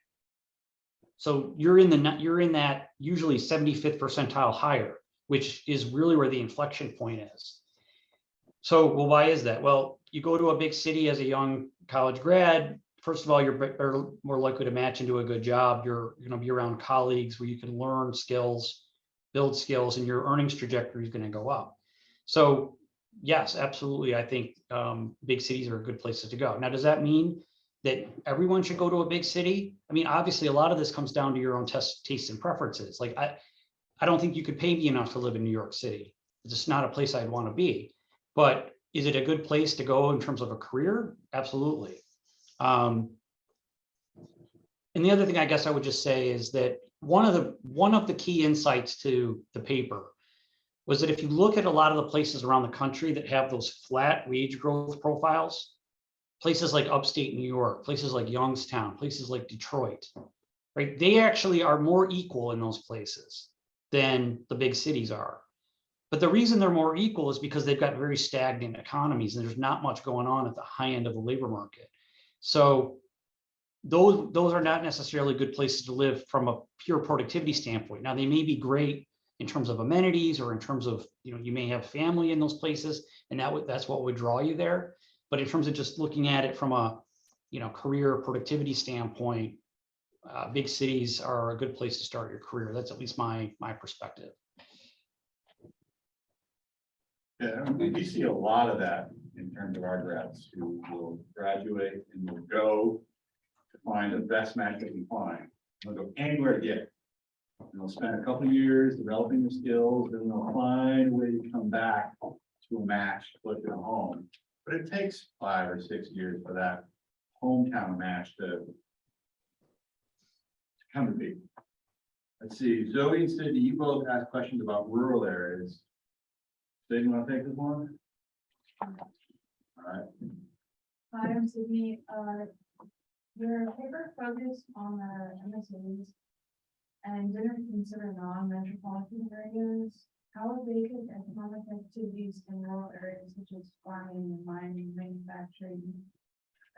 S2: So you're in that usually 75th percentile higher, which is really where the inflection point is. So, well, why is that? Well, you go to a big city as a young college grad. First of all, you're more likely to match into a good job. You're going to be around colleagues where you can learn skills, build skills, and your earnings trajectory is going to go up. So yes, absolutely. I think big cities are good places to go. Now, does that mean that everyone should go to a big city? I mean, obviously, a lot of this comes down to your own tastes and preferences. Like, I don't think you could pay me enough to live in New York City. It's just not a place I'd want to be. But is it a good place to go in terms of a career? Absolutely. And the other thing I guess I would just say is that one of the key insights to the paper was that if you look at a lot of the places around the country that have those flat wage growth profiles, places like upstate New York, places like Youngstown, places like Detroit, right? They actually are more equal in those places than the big cities are. But the reason they're more equal is because they've got very stagnant economies and there's not much going on at the high end of the labor market. So those are not necessarily good places to live from a pure productivity standpoint. Now, they may be great in terms of amenities or in terms of, you may have family in those places and that's what would draw you there. But in terms of just looking at it from a, career productivity standpoint, big cities are a good place to start your career. That's at least my perspective.
S1: Yeah, we see a lot of that in terms of our grads who will graduate and will go to find the best match they can find. They'll go anywhere to get it. And they'll spend a couple of years developing their skills, then they'll find a way to come back to a match, put their home. But it takes 5 or 6 years for that hometown match to come to be. Let's see, Zoe and Cydney, you both asked questions about rural areas. Cydney, you want to take this one? All right.
S5: Hi, I'm Cydney. Your paper focused on the MSAs and didn't consider non-metropolitan areas. How are basic economic activities in rural areas such as farming, mining, manufacturing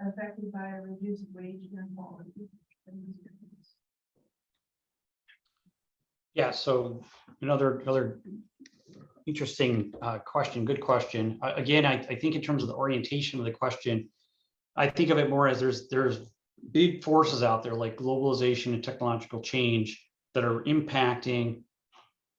S5: affected by a reduced wage inequality?
S2: Yeah, so another interesting question, good question. Again, I think in terms of the orientation of the question, I think of it more as there's big forces out there like globalization and technological change that are impacting,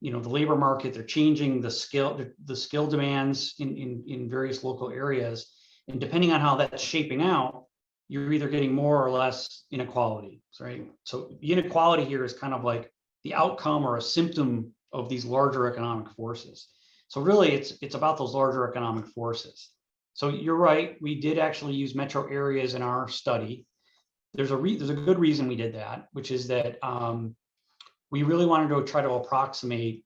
S2: the labor market. They're changing the skill demands in various local areas. And depending on how that's shaping out, you're either getting more or less inequality, right? So the inequality here is kind of like the outcome or a symptom of these larger economic forces. So really it's about those larger economic forces. So you're right, we did actually use metro areas in our study. There's a good reason we did that, which is that we really wanted to try to approximate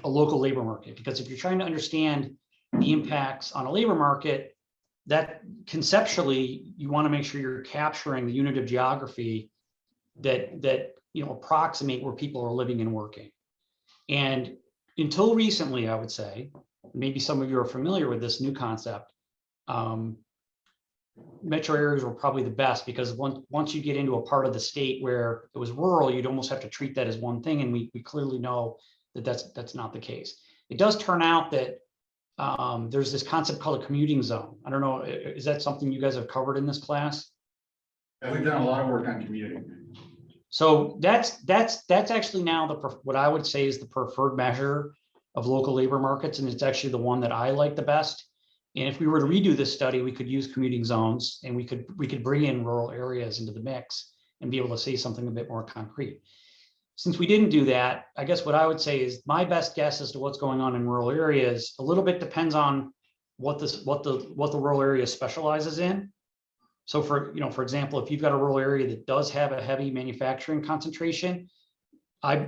S2: a local labor market, because if you're trying to understand the impacts on a labor market, that conceptually, you want to make sure you're capturing the unit of geography that approximate where people are living and working. And until recently, I would say, maybe some of you are familiar with this new concept, metro areas were probably the best, because once you get into a part of the state where it was rural, you'd almost have to treat that as one thing, and we clearly know that that's not the case. It does turn out that there's this concept called a commuting zone. I don't know, is that something you guys have covered in this class?
S1: And we've done a lot of work on commuting.
S2: So that's actually now what I would say is the preferred measure of local labor markets, and it's actually the one that I like the best. And if we were to redo this study, we could use commuting zones, and we could bring in rural areas into the mix and be able to say something a bit more concrete. Since we didn't do that, I guess what I would say is my best guess as to what's going on in rural areas a little bit depends on what the rural area specializes in. So for example, if you've got a rural area that does have a heavy manufacturing concentration, my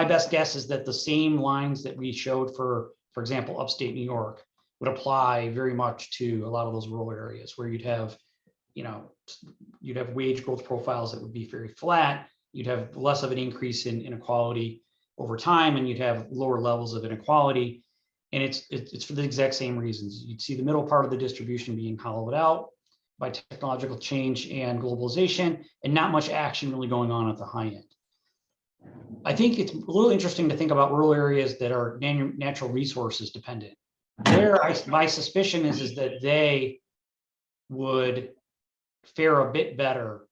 S2: best guess is that the same lines that we showed for example, upstate New York would apply very much to a lot of those rural areas where you'd have wage growth profiles that would be very flat. You'd have less of an increase in inequality over time, and you'd have lower levels of inequality. And it's for the exact same reasons. You'd see the middle part of the distribution being hollowed out by technological change and globalization, and not much action really going on at the high end. I think it's a little interesting to think about rural areas that are natural resources dependent. My suspicion is that they would fare a bit better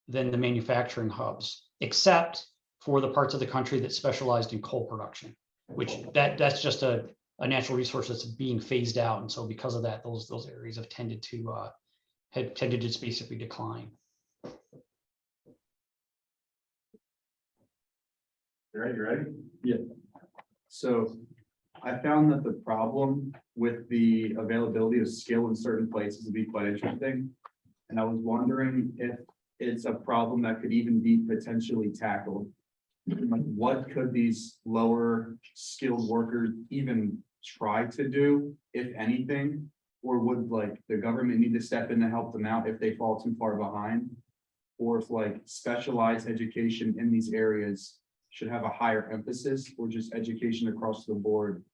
S2: than the manufacturing hubs, except for the parts of the country that specialized in coal production, which that's just a natural resource that's being phased out. And so because of that, those areas have tended to just basically decline.
S1: You ready?
S6: Yeah. So I found that the problem with the availability of skill in certain places would be quite interesting. And I was wondering if it's a problem that could even be potentially tackled. Like, what could these lower skilled workers even try to do, if anything? Or would like the government need to step in to help them out if they fall too far behind? Or if like specialized education in these areas should have a higher emphasis, or just education across the board,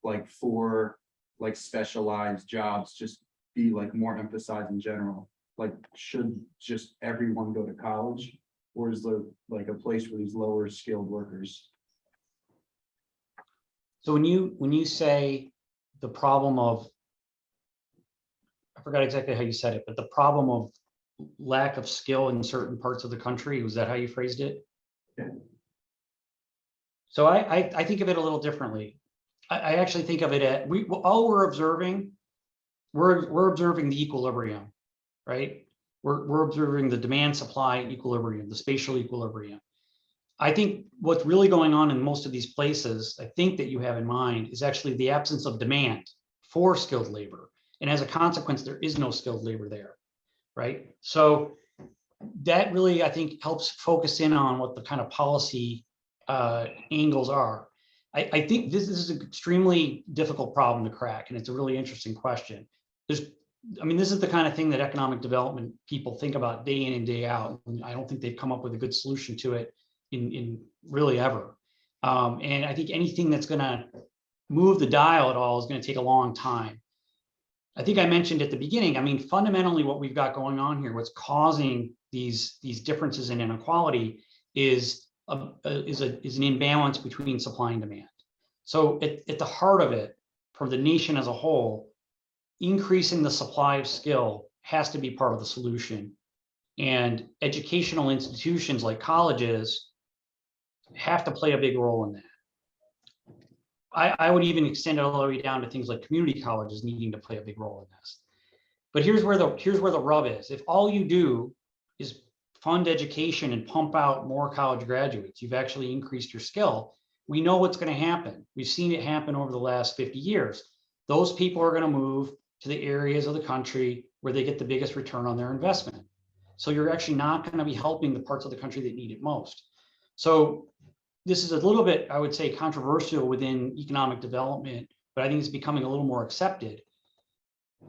S6: like for like specialized jobs, just be like more emphasized in general? Like, should just everyone go to college, or is there like a place for these lower skilled workers?
S2: So when you say the problem of, I forgot exactly how you said it, but the problem of lack of skill in certain parts of the country, was that how you phrased it?
S6: Yeah.
S2: So I think of it a little differently. I actually think of it at we're observing the equilibrium, right? We're observing the demand supply equilibrium, the spatial equilibrium. I think what's really going on in most of these places, I think that you have in mind, is actually the absence of demand for skilled labor. And as a consequence, there is no skilled labor there, right? So that really, I think, helps focus in on what the kind of policy angles are. I think this is an extremely difficult problem to crack, and it's a really interesting question. This is the kind of thing that economic development people think about day in and day out. And I don't think they've come up with a good solution to it in really ever. And I think anything that's going to move the dial at all is going to take a long time. I think I mentioned at the beginning, fundamentally what we've got going on here, what's causing these differences in inequality is an imbalance between supply and demand. So at the heart of it, for the nation as a whole, increasing the supply of skill has to be part of the solution. And educational institutions like colleges have to play a big role in that. I would even extend it all the way down to things like community colleges needing to play a big role in this. But here's where the rub is. If all you do is fund education and pump out more college graduates, you've actually increased your skill. We know what's going to happen. We've seen it happen over the last 50 years. Those people are going to move to the areas of the country where they get the biggest return on their investment. So you're actually not going to be helping the parts of the country that need it most. So this is a little bit, I would say, controversial within economic development but I think it's becoming a little more accepted.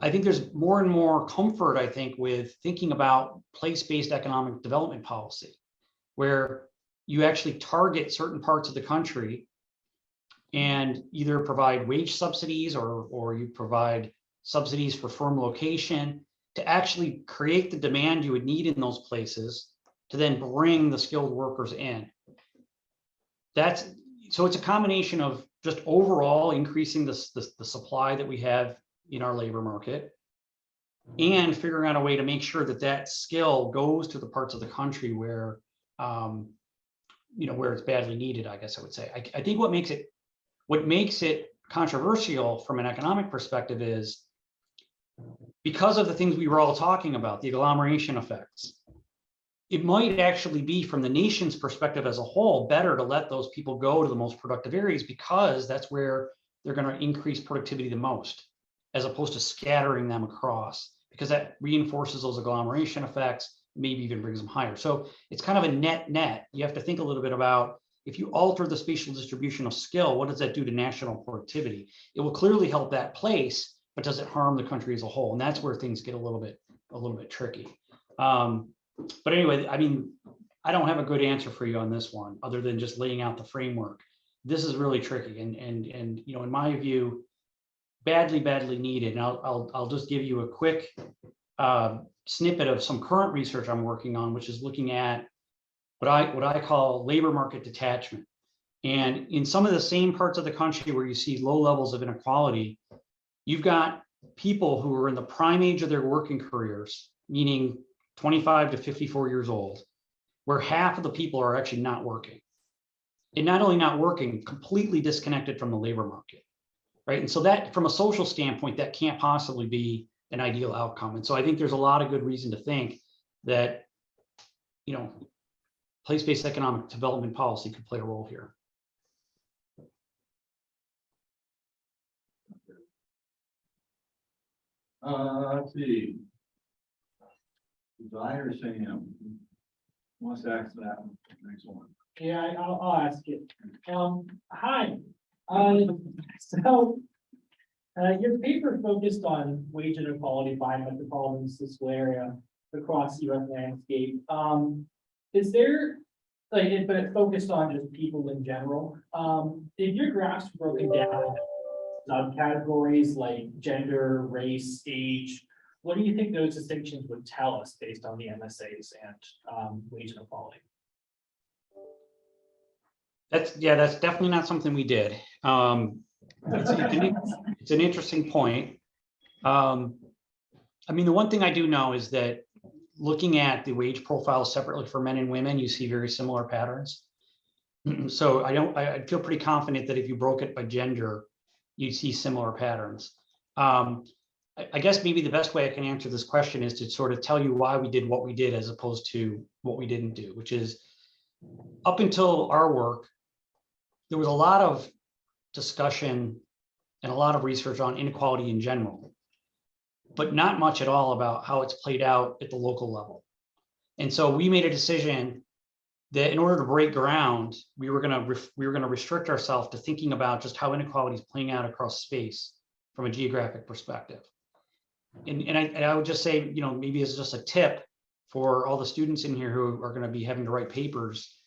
S2: I think there's more and more comfort, I think, with thinking about place-based economic development policy, where you actually target certain parts of the country and either provide wage subsidies or you provide subsidies for firm location to actually create the demand you would need in those places to then bring the skilled workers in. So it's a combination of just overall increasing the supply that we have in our labor market and figuring out a way to make sure that that skill goes to the parts of the country where, where it's badly needed, I guess I would say. I think what makes it controversial from an economic perspective is because of the things we were all talking about, the agglomeration effects. It might actually be, from the nation's perspective as a whole, better to let those people go to the most productive areas because that's where they're going to increase productivity the most, as opposed to scattering them across, because that reinforces those agglomeration effects, maybe even brings them higher. So it's kind of a net. You have to think a little bit about, if you alter the spatial distribution of skill, what does that do to national productivity? It will clearly help that place, but does it harm the country as a whole? And that's where things get a little bit tricky. But anyway, I mean, I don't have a good answer for you on this one, other than just laying out the framework. This is really tricky, and in my view, badly needed. And I'll just give you a quick snippet of some current research I'm working on, which is looking at what I call labor market detachment. And in some of the same parts of the country where you see low levels of inequality, you've got people who are in the prime age of their working careers, meaning 25 to 54 years old, where half of the people are actually not working. And not only not working, completely disconnected from the labor market, right? And so that, from a social standpoint, that can't possibly be an ideal outcome. And so I think there's a lot of good reason to think that, place-based economic development policy could play a role here.
S1: Let's see. Josiah or Sam? Wants to ask that one. Next one.
S7: Yeah, I'll ask it. Hi. Your paper focused on wage inequality by metropolitan and statistical area across the U.S. landscape. Is there, but it focused on just people in general. If your graphs broken down subcategories like gender, race, age, what do you think those distinctions would tell us based on the MSAs and wage inequality?
S2: That's definitely not something we did. It's an interesting point. I mean, the one thing I do know is that looking at the wage profiles separately for men and women, you see very similar patterns. So I feel pretty confident that if you broke it by gender, you'd see similar patterns. I guess maybe the best way I can answer this question is to sort of tell you why we did what we did as opposed to what we didn't do, which is, up until our work, there was a lot of discussion and a lot of research on inequality in general, but not much at all about how it's played out at the local level. And so we made a decision that in order to break ground, we were going to restrict ourselves to thinking about just how inequality is playing out across space from a geographic perspective. And I would just say, maybe as just a tip for all the students in here who are going to be having to write papers,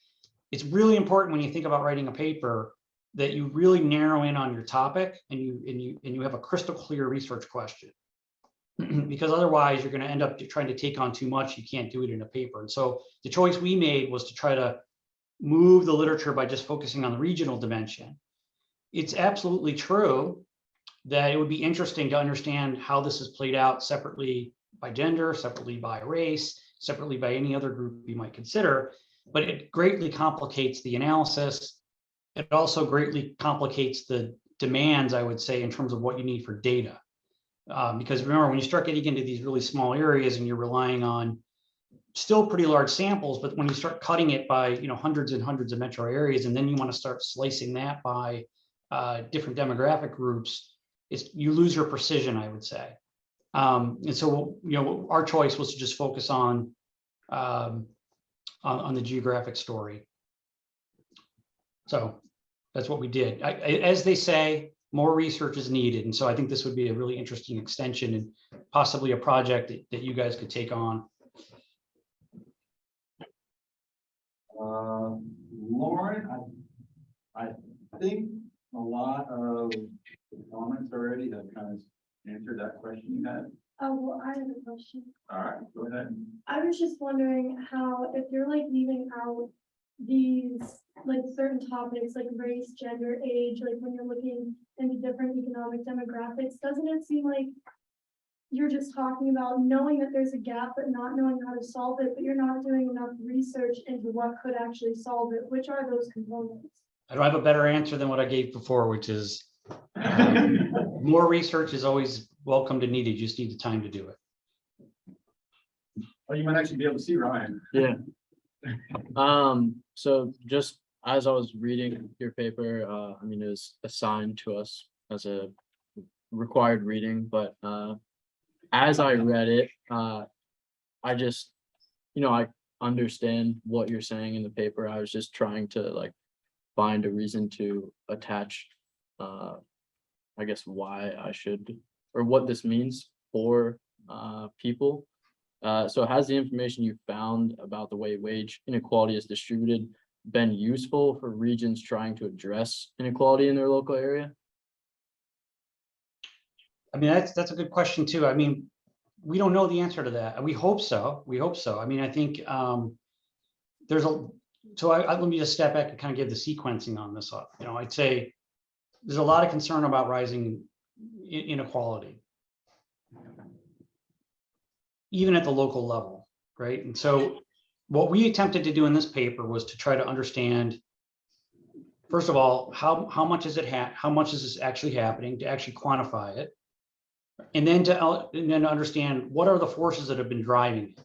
S2: it's really important when you think about writing a paper that you really narrow in on your topic and you have a crystal clear research question, because otherwise you're going to end up trying to take on too much. You can't do it in a paper. And so the choice we made was to try to move the literature by just focusing on the regional dimension. It's absolutely true that it would be interesting to understand how this is played out separately by gender, separately by race, separately by any other group you might consider, but it greatly complicates the analysis. It also greatly complicates the demands, I would say, in terms of what you need for data. Because remember, when you start getting into these really small areas and you're relying on still pretty large samples, but when you start cutting it by hundreds and hundreds of metro areas, and then you want to start slicing that by different demographic groups, you lose your precision, I would say. And so our choice was to just focus on the geographic story. So that's what we did. As they say, more research is needed. And so I think this would be a really interesting extension and possibly a project that you guys could take on.
S1: Lauren, I think a lot of the comments already have kind of answered that question you had.
S5: Oh, well, I have a question.
S1: All right, go ahead.
S5: I was just wondering how, if you're like leaving out these, like certain topics like race, gender, age, like when you're looking into different economic demographics, doesn't it seem like you're just talking about knowing that there's a gap, but not knowing how to solve it, but you're not doing enough research into what could actually solve it? Which are those components?
S2: I don't have a better answer than what I gave before, which is more research is always welcomed and needed. You just need the time to do it.
S1: Oh, you might actually be able to see Ryan.
S8: Yeah. So just as I was reading your paper, I mean, it was assigned to us as a required reading, but as I read it, I just, I understand what you're saying in the paper. I was just trying to like find a reason to attach, I guess, why I should, or what this means for people. So has the information you found about the way wage inequality is distributed been useful for regions trying to address inequality in their local area?
S2: I mean, that's a good question too. I mean, we don't know the answer to that. We hope so. We hope so. I mean, I think there's a, so let me just step back and kind of give the sequencing on this up. I'd say there's a lot of concern about rising inequality, even at the local level, right? And so what we attempted to do in this paper was to try to understand, first of all, how much is this actually happening, to actually quantify it, and then to understand what are the forces that have been driving it.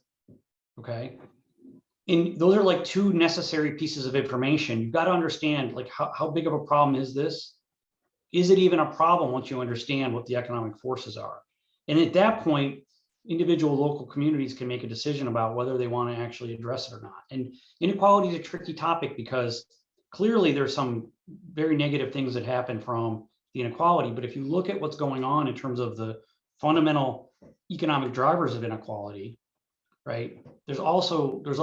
S2: Okay, and those are like two necessary pieces of information. You've got to understand like how big of a problem is this? Is it even a problem once you understand what the economic forces are? And at that point, individual local communities can make a decision about whether they want to actually address it or not. And inequality is a tricky topic because clearly there's some very negative things that happen from the inequality. But if you look at what's going on in terms of the fundamental economic drivers of inequality, right? There's also a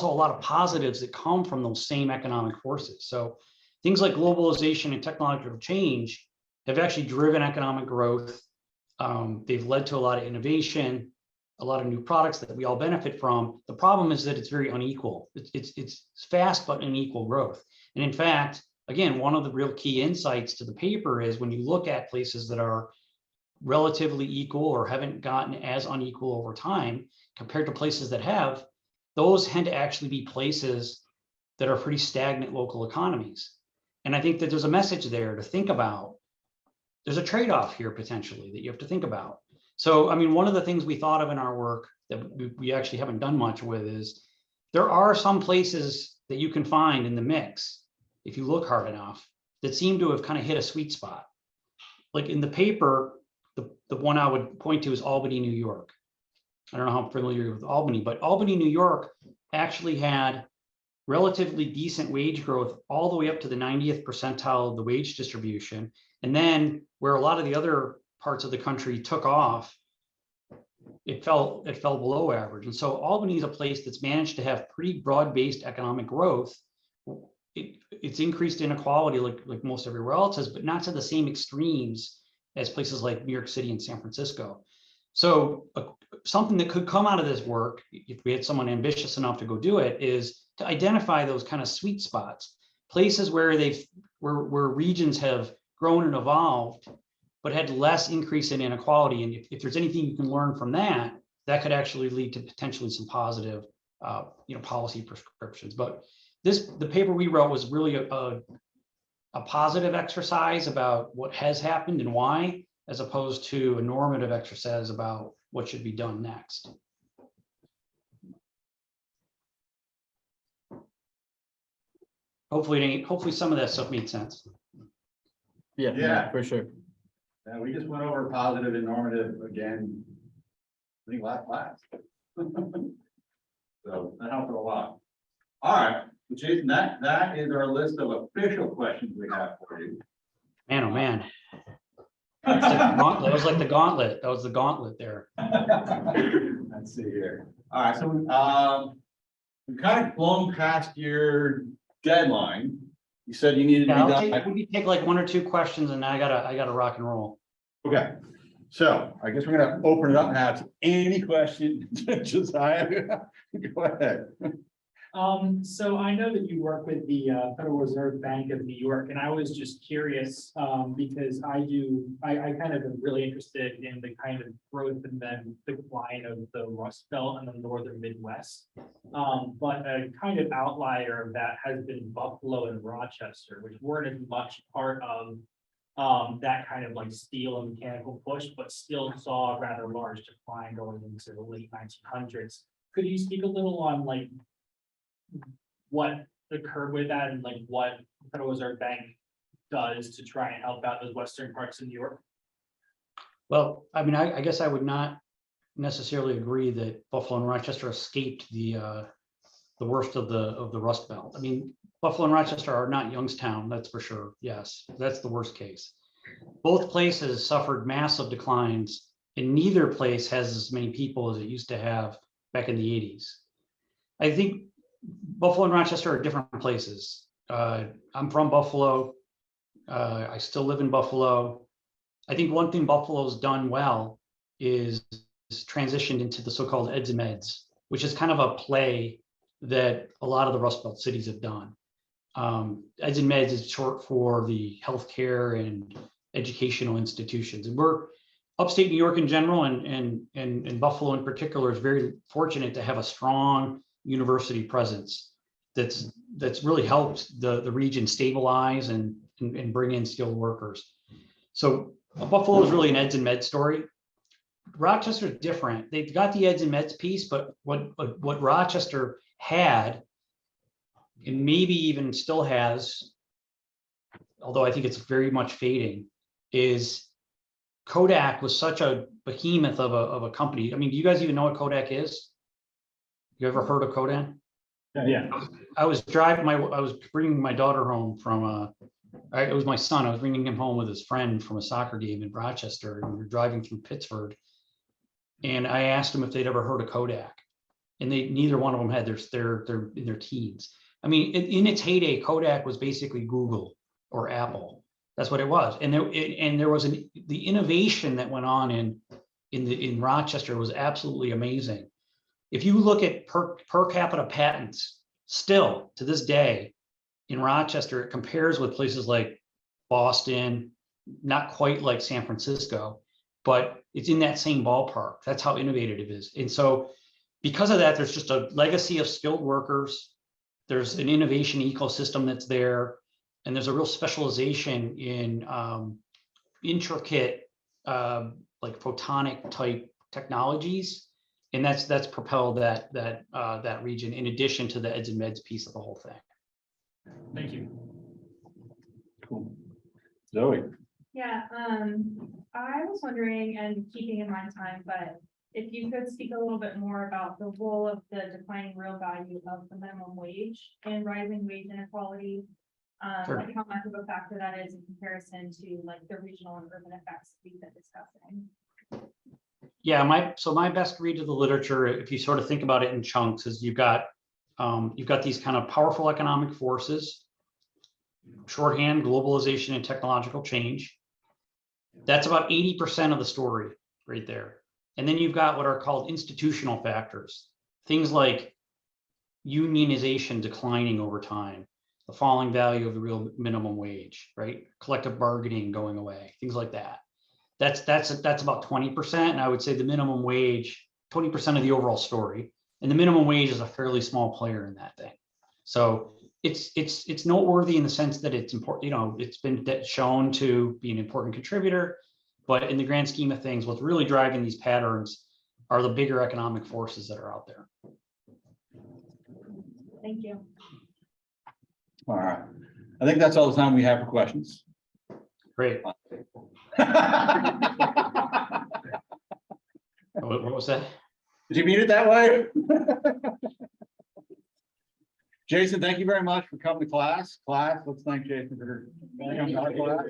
S2: lot of positives that come from those same economic forces. So things like globalization and technological change have actually driven economic growth. They've led to a lot of innovation, a lot of new products that we all benefit from. The problem is that it's very unequal. It's fast but unequal growth. And in fact, again, one of the real key insights to the paper is when you look at places that are relatively equal or haven't gotten as unequal over time compared to places that have, those tend to actually be places that are pretty stagnant local economies. And I think that there's a message there to think about. There's a trade-off here potentially that you have to think about. So, I mean, one of the things we thought of in our work that we actually haven't done much with is there are some places that you can find in the mix, if you look hard enough, that seem to have kind of hit a sweet spot. Like in the paper, the one I would point to is Albany, New York. I don't know how familiar you're with Albany, but Albany, New York actually had relatively decent wage growth all the way up to the 90th percentile of the wage distribution. And then where a lot of the other parts of the country took off, it fell below average. And so Albany is a place that's managed to have pretty broad-based economic growth. It's increased inequality like most everywhere else has, but not to the same extremes as places like New York City and San Francisco. So something that could come out of this work, if we had someone ambitious enough to go do it, is to identify those kind of sweet spots, places where where regions have grown and evolved, but had less increase in inequality. And if there's anything you can learn from that, that could actually lead to potentially some positive, policy prescriptions. But the paper we wrote was really a positive exercise about what has happened and why, as opposed to a normative exercise about what should be done next. Hopefully some of that stuff made sense.
S8: Yeah, for sure.
S1: Yeah, we just went over positive and normative again, I think last class. So that helped a lot. All right, Jason, that is our list of official questions we have for you.
S2: Man, oh man. That was like the gauntlet. That was the gauntlet there.
S1: Let's see here. All right, so we've kind of blown past your deadline. You said you needed to
S2: Yeah,
S1: be
S2: I'll
S1: done.
S2: take, we can take like 1 or 2 questions and I gotta rock and roll.
S1: Okay, so I guess we're gonna open it up now to any question. Josiah, go ahead.
S7: So I know that you work with the Federal Reserve Bank of New York, and I was just curious, because I kind of am really interested in the kind of growth and then decline of the Rust Belt in the northern Midwest. But a kind of outlier of that has been Buffalo and Rochester, which weren't as much part of that kind of like steel and mechanical push, but still saw a rather large decline going into the late 1900s. Could you speak a little on like what occurred with that and like what the Federal Reserve Bank does to try and help out those western parts of New York?
S2: Well, I mean, I guess I would not necessarily agree that Buffalo and Rochester escaped the worst of the Rust Belt. I mean, Buffalo and Rochester are not Youngstown, that's for sure. Yes, that's the worst case. Both places suffered massive declines, and neither place has as many people as it used to have back in the 80s. I think Buffalo and Rochester are different places. I'm from Buffalo. I still live in Buffalo. I think one thing Buffalo's done well is transitioned into the so-called eds and meds, which is kind of a play that a lot of the Rust Belt cities have done. Eds and meds is short for the healthcare and educational institutions. And we're upstate New York in general, and Buffalo in particular is very fortunate to have a strong university presence that's really helped the region stabilize and bring in skilled workers. So Buffalo is really an eds and meds story. Rochester is different. They've got the eds and meds piece, but what Rochester had, and maybe even still has, although I think it's very much fading, is Kodak was such a behemoth of a company. I mean, do you guys even know what Kodak is? You ever heard of Kodak?
S1: Yeah.
S2: I was bringing my daughter home from it was my son. I was bringing him home with his friend from a soccer game in Rochester, and we were driving through Pittsburgh. And I asked them if they'd ever heard of Kodak, and neither one of them had. They're in their teens. I mean, in its heyday, Kodak was basically Google or Apple. That's what it was. And there was the innovation that went on in Rochester was absolutely amazing. If you look at per capita patents, still to this day in Rochester, it compares with places like Boston, not quite like San Francisco, but it's in that same ballpark. That's how innovative it is. And so because of that, there's just a legacy of skilled workers. There's an innovation ecosystem that's there, and there's a real specialization in intricate like photonic type technologies. And that's propelled that region, in addition to the eds and meds piece of the whole thing.
S7: Thank you.
S1: Cool. Zoe.
S5: Yeah, I was wondering, and keeping in mind time, but if you could speak a little bit more about the role of the declining real value of the minimum wage and rising wage inequality.
S2: Sure.
S5: Like how much of a factor that is in comparison to like the regional and urban effects we've been discussing.
S2: Yeah, my best read of the literature, if you sort of think about it in chunks, is you've got these kind of powerful economic forces, shorthand, globalization and technological change. That's about 80% of the story right there. And then you've got what are called institutional factors, things like unionization declining over time, the falling value of the real minimum wage, right? Collective bargaining going away, things like that. That's about 20%. And I would say the minimum wage, 20% of the overall story. And the minimum wage is a fairly small player in that thing. So it's noteworthy in the sense that it's important, you know, it's been shown to be an important contributor, but in the grand scheme of things, what's really driving these patterns are the bigger economic forces that are out there.
S5: Thank you.
S1: All right. I think that's all the time we have for questions.
S2: Great. What was that?
S1: Did you mean it that way? Jaison, thank you very much for coming to class. Let's thank Jaison for coming to our class.